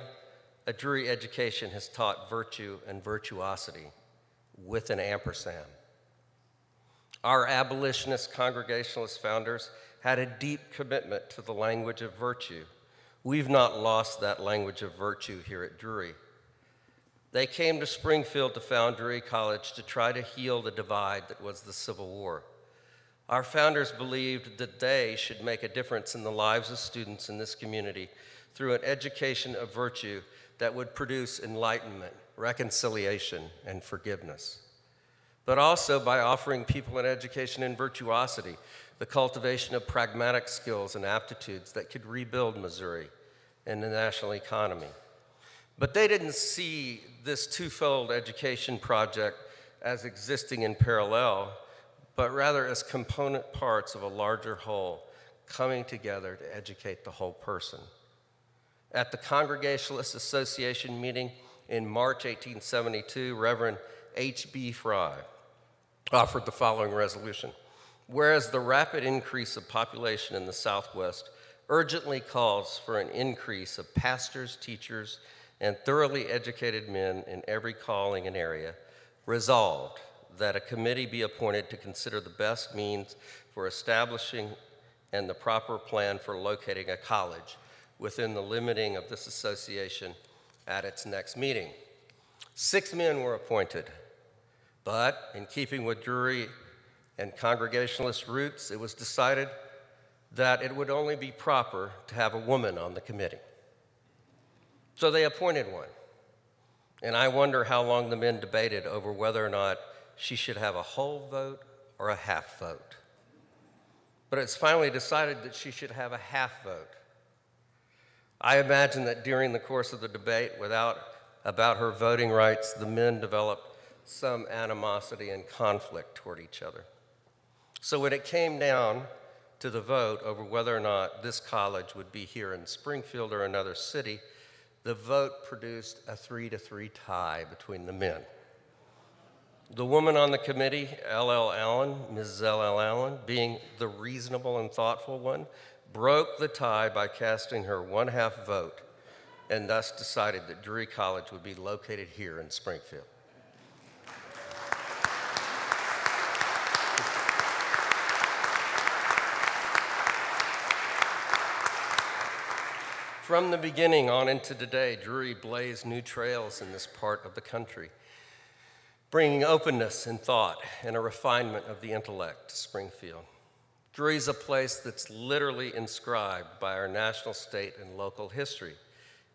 a Drury education has taught virtue and virtuosity with an ampersand. Our abolitionist Congregationalist founders had a deep commitment to the language of virtue. We've not lost that language of virtue here at Drury. They came to Springfield to found Drury College to try to heal the divide that was the Civil War. Our founders believed that they should make a difference in the lives of students in this community through an education of virtue that would produce enlightenment, reconciliation, and forgiveness. But also by offering people an education in virtuosity, the cultivation of pragmatic skills and aptitudes that could rebuild Missouri and the national economy. But they didn't see this twofold education project as existing in parallel, but rather as component parts of a larger whole coming together to educate the whole person. At the Congregationalist Association meeting in March 1872, Reverend H.B. Fry offered the following resolution. Whereas the rapid increase of population in the Southwest urgently calls for an increase of pastors, teachers, and thoroughly educated men in every calling and area, resolved that a committee be appointed to consider the best means for establishing and the proper plan for locating a college within the limiting of this association at its next meeting. 6 men were appointed, but in keeping with Drury and Congregationalist roots, it was decided that it would only be proper to have a woman on the committee. So they appointed one, and I wonder how long the men debated over whether or not she should have a whole vote or a half vote. But it's finally decided that she should have a half vote. I imagine that during the course of the debate about her voting rights, the men developed some animosity and conflict toward each other. So when it came down to the vote over whether or not this college would be here in Springfield or another city, the vote produced a 3-3 tie between the men. The woman on the committee, L.L. Allen, Mrs. L.L. Allen, being the reasonable and thoughtful one, broke the tie by casting her 1/2 vote and thus decided that Drury College would be located here in Springfield. From the beginning on into today, Drury blazed new trails in this part of the country, bringing openness in thought and a refinement of the intellect to Springfield. Drury's a place that's literally inscribed by our national, state, and local history.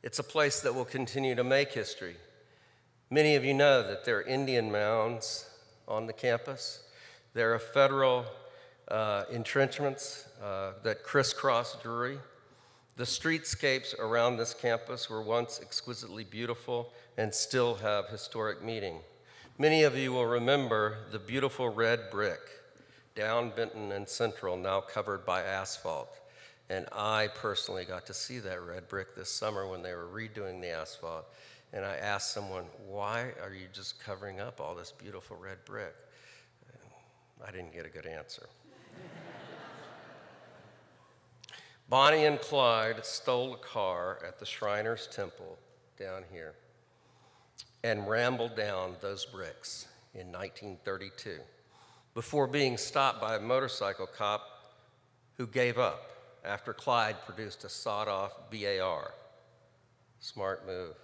It's a place that will continue to make history. Many of you know that there are Indian mounds on the campus. There are federal entrenchments that crisscross Drury. The streetscapes around this campus were once exquisitely beautiful and still have historic meaning. Many of you will remember the beautiful red brick down Benton and Central, now covered by asphalt. And I personally got to see that red brick this summer when they were redoing the asphalt. And I asked someone, why are you just covering up all this beautiful red brick? And I didn't get a good answer. Bonnie and Clyde stole a car at the Shriners Temple down here and rambled down those bricks in 1932 before being stopped by a motorcycle cop who gave up after Clyde produced a sawed-off BAR. Smart move.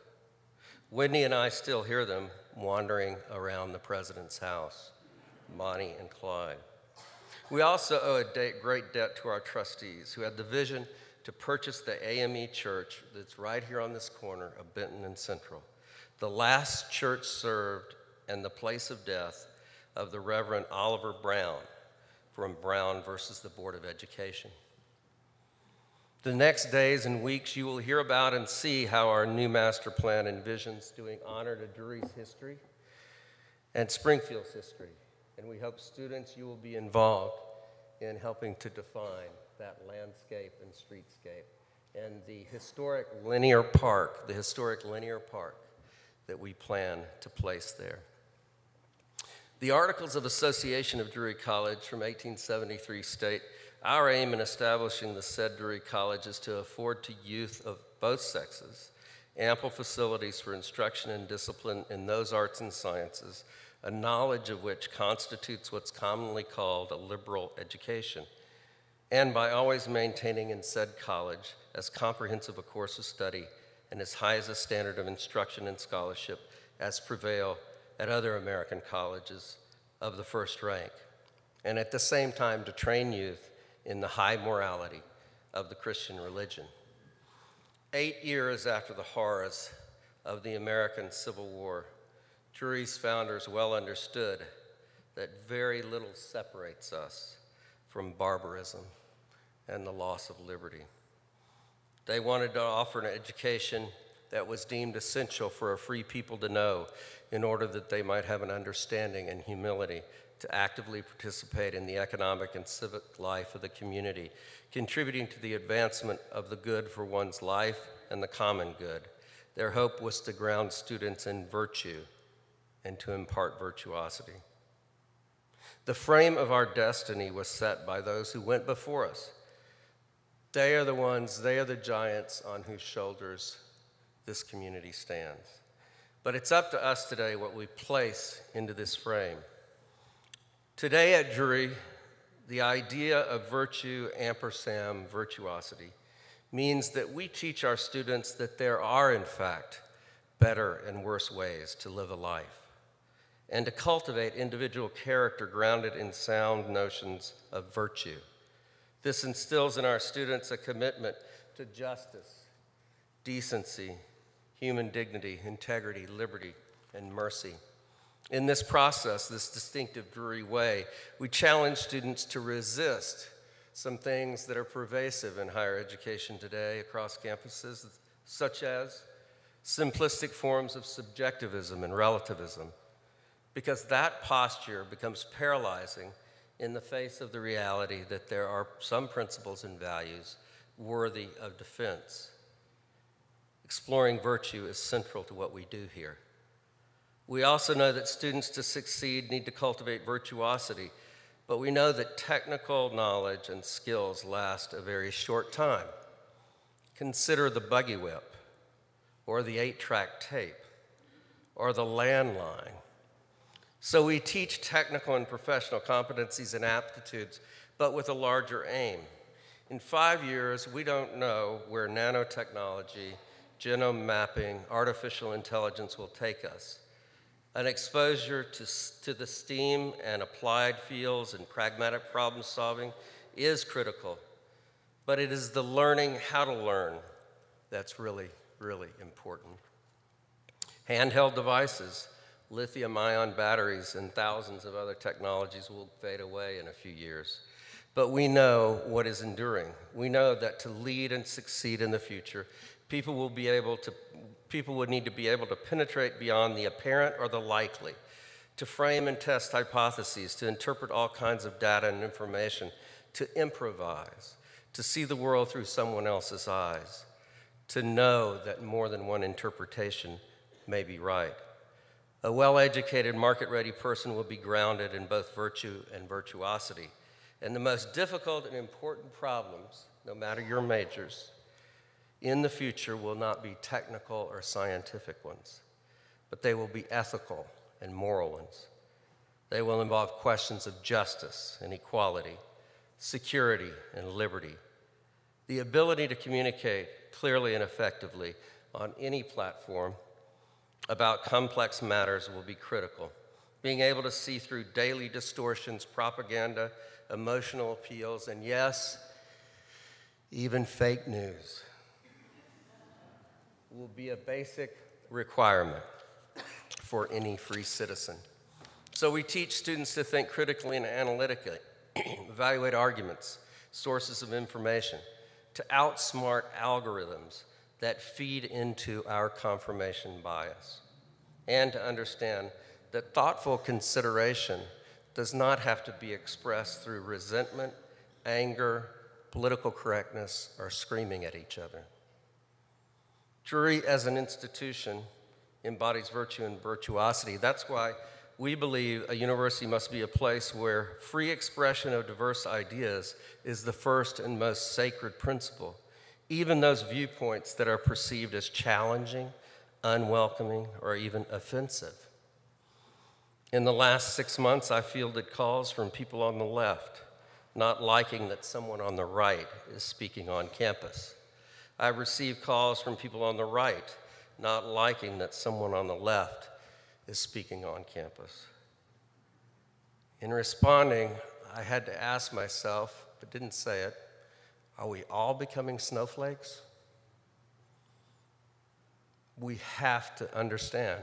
Whitney and I still hear them wandering around the president's house, Bonnie and Clyde. We also owe a great debt to our trustees who had the vision to purchase the AME church that's right here on this corner of Benton and Central, the last church served and the place of death of the Reverend Oliver Brown from Brown versus the Board of Education. The next days and weeks, you will hear about and see how our new master plan envisions doing honor to Drury's history and Springfield's history. And we hope students, you will be involved in helping to define that landscape and streetscape and the historic linear park that we plan to place there. The Articles of Association of Drury College from 1873 state, "Our aim in establishing the said Drury College is to afford to youth of both sexes ample facilities for instruction and discipline in those arts and sciences, a knowledge of which constitutes what's commonly called a liberal education, and by always maintaining in said college as comprehensive a course of study and as high as a standard of instruction and scholarship as prevail at other American colleges of the first rank, and at the same time to train youth in the high morality of the Christian religion." 8 years after the horrors of the American Civil War, Drury's founders well understood that very little separates us from barbarism and the loss of liberty. They wanted to offer an education that was deemed essential for a free people to know in order that they might have an understanding and humility to actively participate in the economic and civic life of the community, contributing to the advancement of the good for one's life and the common good. Their hope was to ground students in virtue and to impart virtuosity. The frame of our destiny was set by those who went before us. They are the giants on whose shoulders this community stands. But it's up to us today what we place into this frame. Today at Drury, the idea of virtue ampersand virtuosity means that we teach our students that there are, in fact, better and worse ways to live a life, and to cultivate individual character grounded in sound notions of virtue. This instills in our students a commitment to justice, decency, human dignity, integrity, liberty, and mercy. In this process, this distinctive Drury way, we challenge students to resist some things that are pervasive in higher education today across campuses, such as simplistic forms of subjectivism and relativism, because that posture becomes paralyzing in the face of the reality that there are some principles and values worthy of defense. Exploring virtue is central to what we do here. We also know that students to succeed need to cultivate virtuosity, but we know that technical knowledge and skills last a very short time. Consider the buggy whip, or the 8-track tape, or the landline. So we teach technical and professional competencies and aptitudes, but with a larger aim. In 5 years, we don't know where nanotechnology, genome mapping, artificial intelligence will take us. An exposure to the STEAM and applied fields and pragmatic problem solving is critical, but it is the learning how to learn that's really, really important. Handheld devices, lithium-ion batteries, and thousands of other technologies will fade away in a few years. But we know what is enduring. We know that to lead and succeed in the future, people would need to be able to penetrate beyond the apparent or the likely, to frame and test hypotheses, to interpret all kinds of data and information, to improvise, to see the world through someone else's eyes, to know that more than one interpretation may be right. A well-educated, market-ready person will be grounded in both virtue and virtuosity. And the most difficult and important problems, no matter your majors, in the future will not be technical or scientific ones, but they will be ethical and moral ones. They will involve questions of justice and equality, security and liberty. The ability to communicate clearly and effectively on any platform about complex matters will be critical. Being able to see through daily distortions, propaganda, emotional appeals, and yes, even fake news will be a basic requirement for any free citizen. So we teach students to think critically and analytically, evaluate arguments, sources of information, to outsmart algorithms that feed into our confirmation bias, and to understand that thoughtful consideration does not have to be expressed through resentment, anger, political correctness, or screaming at each other. Drury as an institution embodies virtue and virtuosity. That's why we believe a university must be a place where free expression of diverse ideas is the first and most sacred principle, even those viewpoints that are perceived as challenging, unwelcoming, or even offensive. In the last 6 months, I fielded calls from people on the left, not liking that someone on the right is speaking on campus. I've received calls from people on the right, not liking that someone on the left is speaking on campus. In responding, I had to ask myself, but didn't say it, are we all becoming snowflakes? We have to understand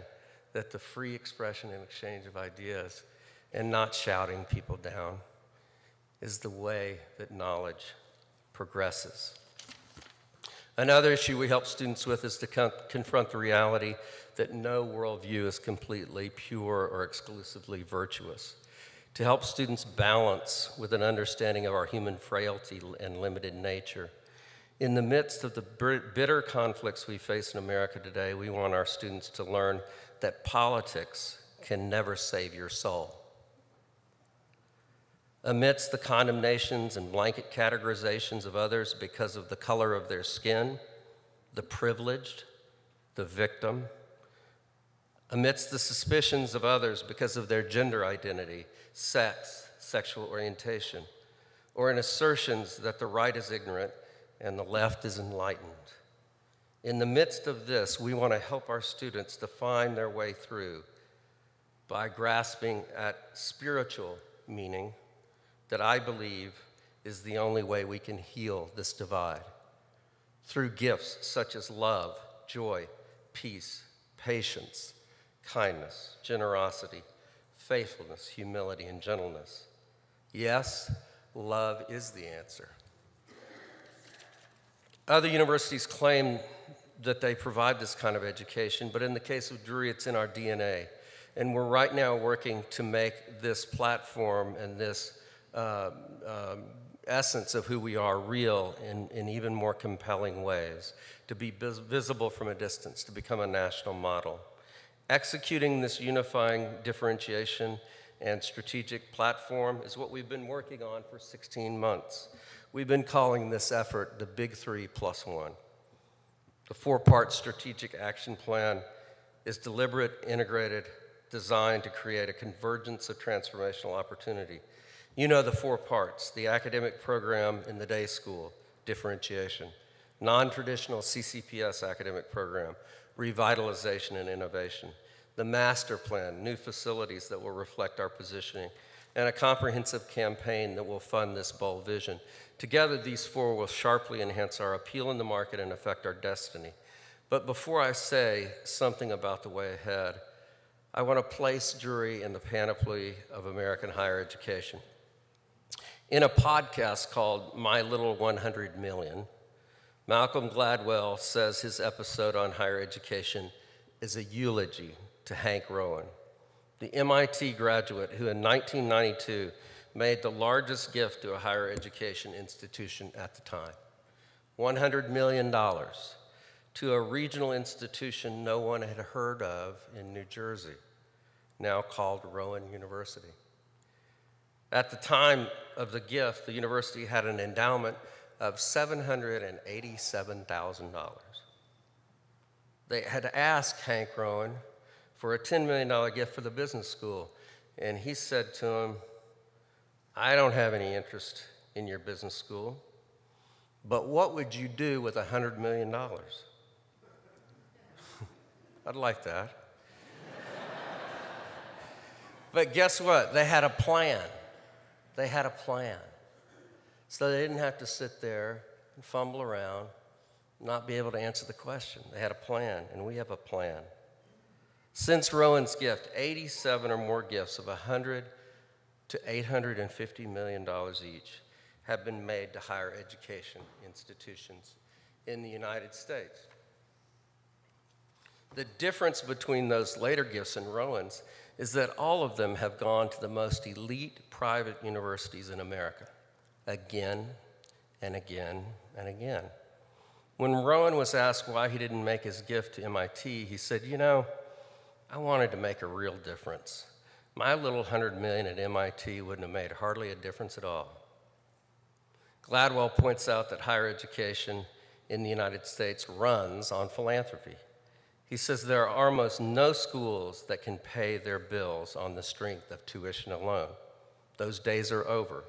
that the free expression and exchange of ideas and not shouting people down is the way that knowledge progresses. Another issue we help students with is to confront the reality that no worldview is completely pure or exclusively virtuous. To help students balance with an understanding of our human frailty and limited nature. In the midst of the bitter conflicts we face in America today, we want our students to learn that politics can never save your soul. Amidst the condemnations and blanket categorizations of others because of the color of their skin, the privileged, the victim, amidst the suspicions of others because of their gender identity, sex, sexual orientation, or in assertions that the right is ignorant and the left is enlightened. In the midst of this, we want to help our students to find their way through by grasping at spiritual meaning that I believe is the only way we can heal this divide. Through gifts such as love, joy, peace, patience, kindness, generosity, faithfulness, humility, and gentleness. Yes, love is the answer. Other universities claim that they provide this kind of education, but in the case of Drury, it's in our DNA. And we're right now working to make this platform and this essence of who we are real in even more compelling ways, to be visible from a distance, to become a national model. Executing this unifying differentiation and strategic platform is what we've been working on for 16 months. We've been calling this effort the Big 3+1. The 4-part strategic action plan is deliberate, integrated, designed to create a convergence of transformational opportunity. You know the 4 parts: the academic program in the day school, differentiation; non-traditional CCPS academic program, revitalization and innovation; the master plan, new facilities that will reflect our positioning; and a comprehensive campaign that will fund this bold vision. Together, these 4 will sharply enhance our appeal in the market and affect our destiny. But before I say something about the way ahead, I want to place Drury in the panoply of American higher education. In a podcast called My Little 100 Million, Malcolm Gladwell says his episode on higher education is a eulogy to Hank Rowan, the MIT graduate who in 1992 made the largest gift to a higher education institution at the time, $100 million, to a regional institution no one had heard of in New Jersey, now called Rowan University. At the time of the gift, the university had an endowment of $787,000. They had asked Hank Rowan for a $10 million gift for the business school, and he said to him, "I don't have any interest in your business school, but what would you do with $100 million? I'd like that. But guess what? They had a plan. They had a plan. So they didn't have to sit there and fumble around, not be able to answer the question. They had a plan, and we have a plan. Since Rowan's gift, 87 or more gifts of $100 to $850 million each have been made to higher education institutions in the United States. The difference between those later gifts and Rowan's is that all of them have gone to the most elite private universities in America, again and again and again. When Rowan was asked why he didn't make his gift to MIT, he said, "You know, I wanted to make a real difference. My little $100 million at MIT wouldn't have made hardly a difference at all." Gladwell points out that higher education in the United States runs on philanthropy. He says there are almost no schools that can pay their bills on the strength of tuition alone. Those days are over.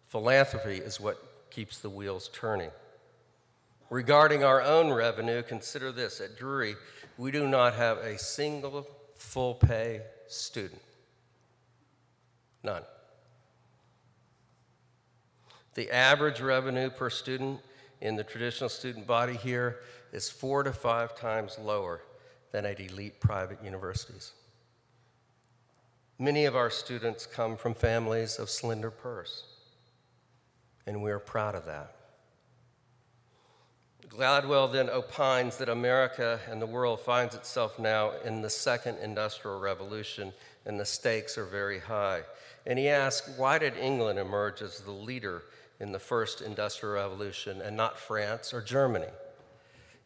Philanthropy is what keeps the wheels turning. Regarding our own revenue, consider this. At Drury, we do not have a single full-pay student. None. The average revenue per student in the traditional student body here is 4 to 5 times lower than at elite private universities. Many of our students come from families of slender purse, and we are proud of that. Gladwell then opines that America and the world finds itself now in the second industrial revolution, and the stakes are very high. And he asks, why did England emerge as the leader in the first industrial revolution and not France or Germany?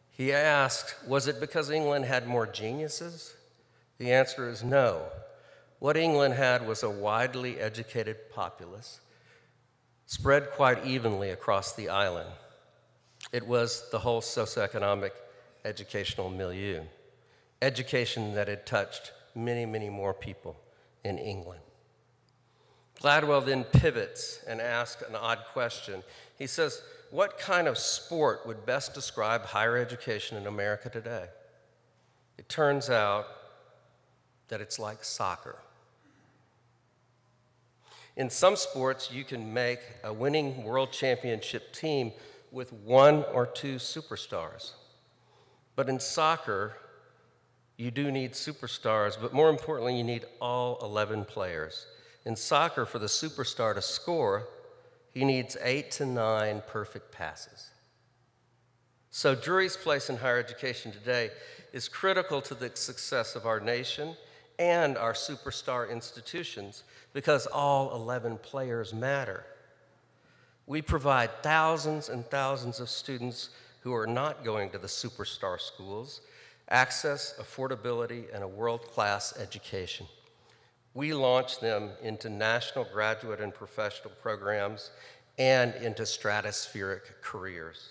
He asks, was it because England had more geniuses? The answer is no. What England had was a widely educated populace spread quite evenly across the island. It was the whole socioeconomic educational milieu, education that had touched many, many more people in England. Gladwell then pivots and asks an odd question. He says, what kind of sport would best describe higher education in America today? It turns out that it's like soccer. In some sports, you can make a winning world championship team with 1 or 2 superstars. But in soccer, you do need superstars, but more importantly, you need all 11 players. In soccer, for the superstar to score, he needs 8 to 9 perfect passes. So Drury's place in higher education today is critical to the success of our nation and our superstar institutions because all 11 players matter. We provide thousands and thousands of students who are not going to the superstar schools access, affordability, and a world-class education. We launch them into national graduate and professional programs and into stratospheric careers.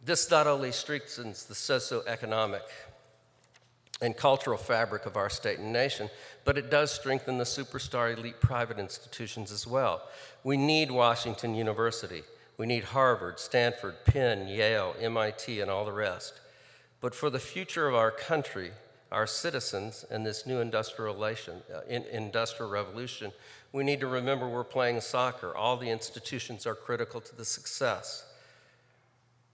This not only strengthens the socioeconomic and cultural fabric of our state and nation, but it does strengthen the superstar elite private institutions as well. We need Washington University. We need Harvard, Stanford, Penn, Yale, MIT, and all the rest. But for the future of our country, our citizens, and this new industrial revolution, we need to remember we're playing soccer. All the institutions are critical to the success.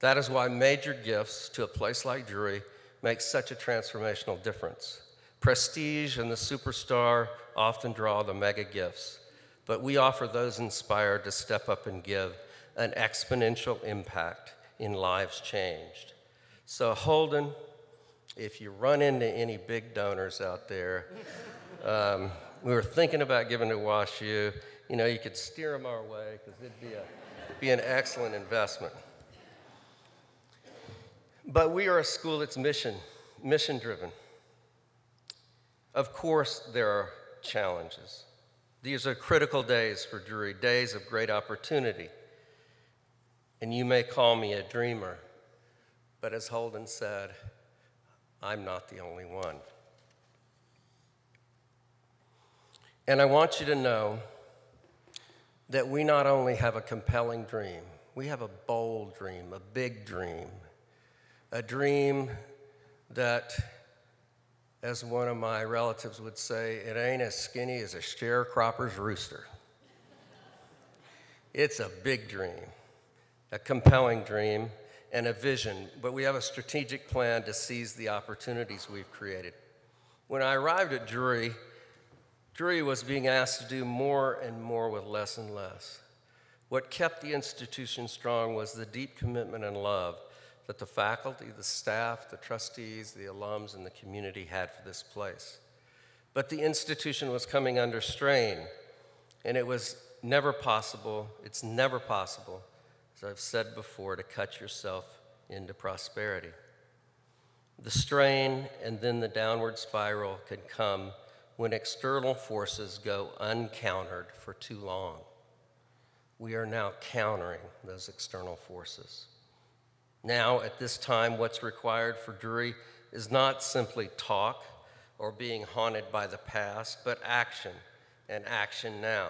That is why major gifts to a place like Drury make such a transformational difference. Prestige and the superstar often draw the mega gifts, but we offer those inspired to step up and give an exponential impact in lives changed. So Holden, if you run into any big donors out there, we were thinking about giving to WashU. You know, you could steer them our way because it'd be an excellent investment. But we are a school that's mission-driven. Of course, there are challenges. These are critical days for Drury, days of great opportunity. And you may call me a dreamer, but as Holden said, I'm not the only one. And I want you to know that we not only have a compelling dream, we have a bold dream, a big dream, a dream that, as one of my relatives would say, it ain't as skinny as a sharecropper's rooster. It's a big dream, a compelling dream, and a vision, but we have a strategic plan to seize the opportunities we've created. When I arrived at Drury, Drury was being asked to do more and more with less and less. What kept the institution strong was the deep commitment and love that the faculty, the staff, the trustees, the alums, and the community had for this place. But the institution was coming under strain, and it was never possible, it's never possible, as I've said before, to cut yourself into prosperity. The strain and then the downward spiral can come when external forces go uncountered for too long. We are now countering those external forces. Now, at this time, what's required for Drury is not simply talk or being haunted by the past, but action, and action now.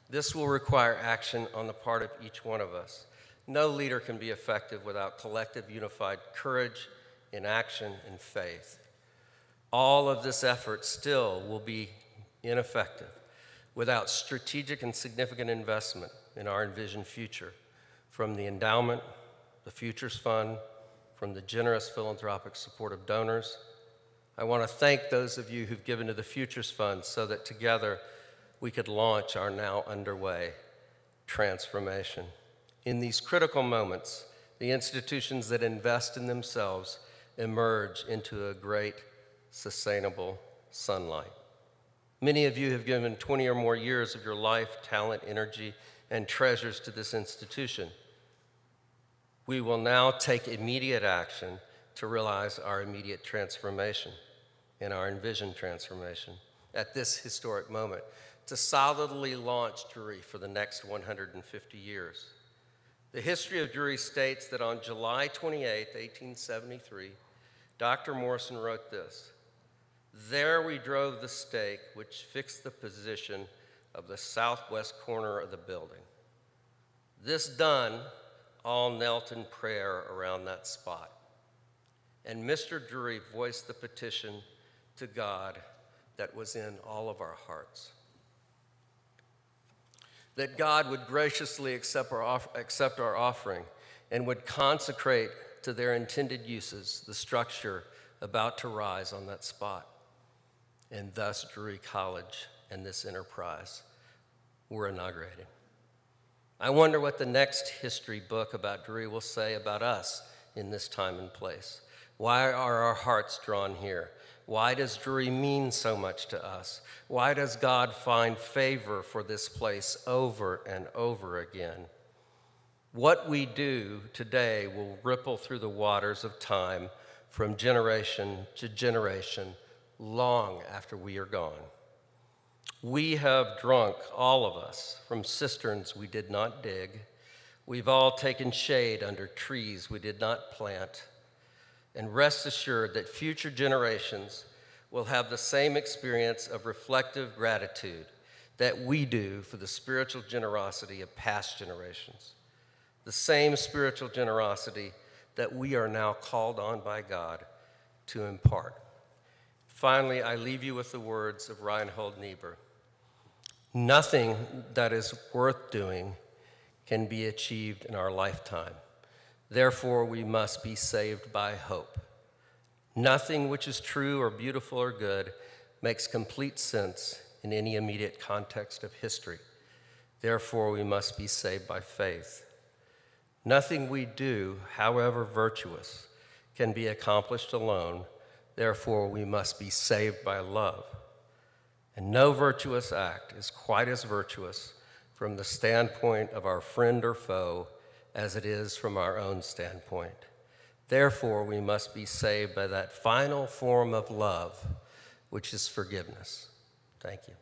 This will require action on the part of each one of us. No leader can be effective without collective unified courage, inaction, and faith. All of this effort still will be ineffective without strategic and significant investment in our envisioned future, from the endowment, the Futures Fund, from the generous philanthropic support of donors. I want to thank those of you who've given to the Futures Fund so that together we could launch our now underway transformation. In these critical moments, the institutions that invest in themselves emerge into a great sustainable sunlight. Many of you have given 20 or more years of your life, talent, energy, and treasures to this institution. We will now take immediate action to realize our immediate transformation and our envisioned transformation at this historic moment, to solidly launch Drury for the next 150 years. The history of Drury states that on July 28, 1873, Dr. Morrison wrote this: "There we drove the stake which fixed the position of the southwest corner of the building. This done, all knelt in prayer around that spot. And Mr. Drury voiced the petition to God that was in all of our hearts, that God would graciously accept our offering and would consecrate to their intended uses the structure about to rise on that spot. And thus Drury College and this enterprise were inaugurated." I wonder what the next history book about Drury will say about us in this time and place. Why are our hearts drawn here? Why does Drury mean so much to us? Why does God find favor for this place over and over again? What we do today will ripple through the waters of time from generation to generation, long after we are gone. We have drunk, all of us, from cisterns we did not dig. We've all taken shade under trees we did not plant. And rest assured that future generations will have the same experience of reflective gratitude that we do for the spiritual generosity of past generations. The same spiritual generosity that we are now called on by God to impart. Finally, I leave you with the words of Reinhold Niebuhr: "Nothing that is worth doing can be achieved in our lifetime. Therefore, we must be saved by hope. Nothing which is true or beautiful or good makes complete sense in any immediate context of history. Therefore, we must be saved by faith. Nothing we do, however virtuous, can be accomplished alone. Therefore, we must be saved by love. And no virtuous act is quite as virtuous from the standpoint of our friend or foe as it is from our own standpoint. Therefore, we must be saved by that final form of love, which is forgiveness." Thank you.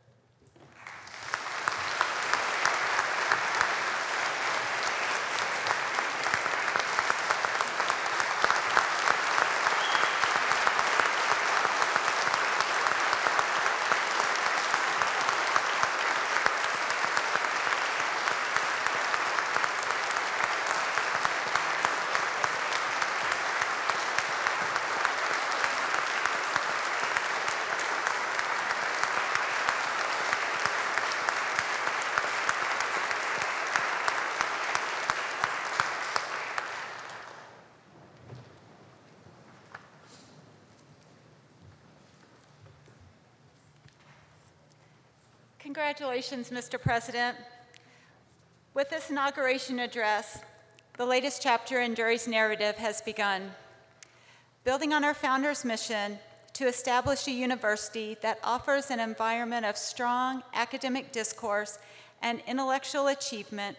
Congratulations, Mr. President. With this inauguration address, the latest chapter in Drury's narrative has begun. Building on our founder's mission to establish a university that offers an environment of strong academic discourse and intellectual achievement,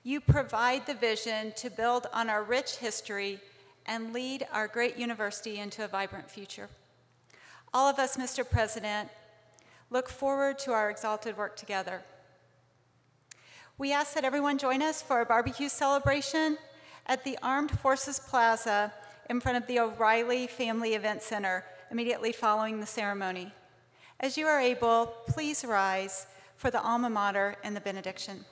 you provide the vision to build on our rich history and lead our great university into a vibrant future. All of us, Mr. President, look forward to our exalted work together. We ask that everyone join us for a barbecue celebration at the Armed Forces Plaza in front of the O'Reilly Family Event Center immediately following the ceremony. As you are able, please rise for the alma mater and the benediction.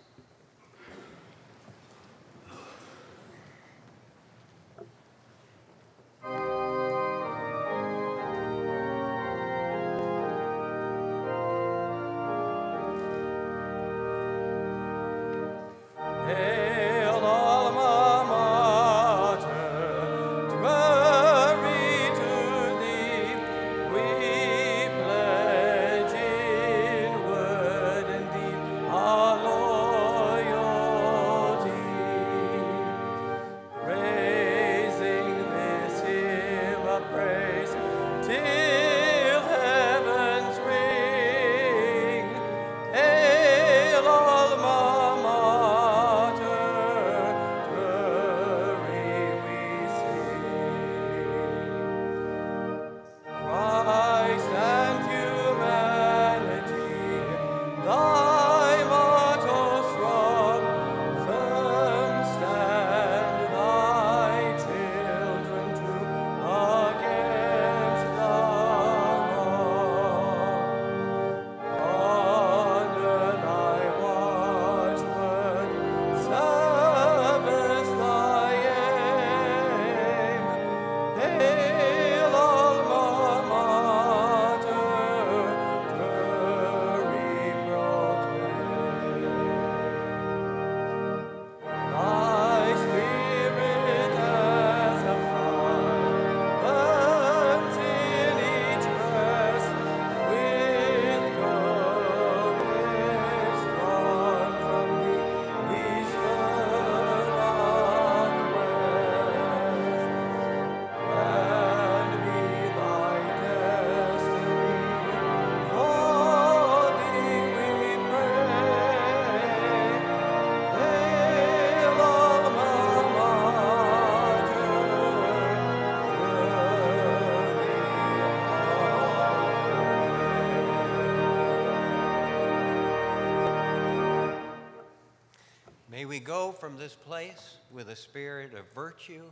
May we go from this place with a spirit of virtue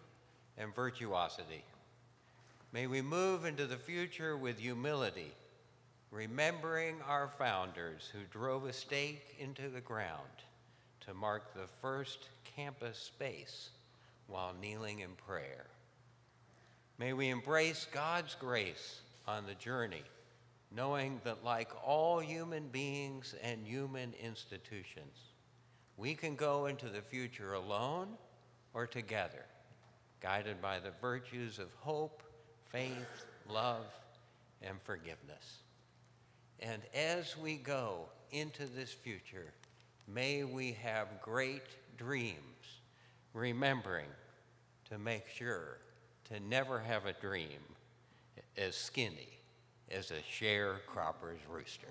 and virtuosity. May we move into the future with humility, remembering our founders who drove a stake into the ground to mark the first campus space while kneeling in prayer. May we embrace God's grace on the journey, knowing that like all human beings and human institutions, we can go into the future alone or together, guided by the virtues of hope, faith, love, and forgiveness. And as we go into this future, may we have great dreams, remembering to make sure to never have a dream as skinny as a sharecropper's rooster.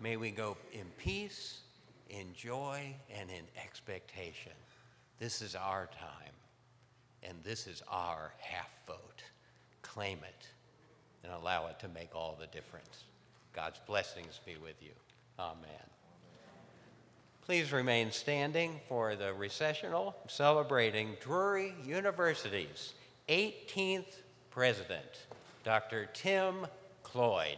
May we go in peace, in joy, and in expectation. This is our time, and this is our half vote. Claim it and allow it to make all the difference. God's blessings be with you. Amen. Please remain standing for the recessional celebrating Drury University's 18th president, Dr. Tim Cloyd.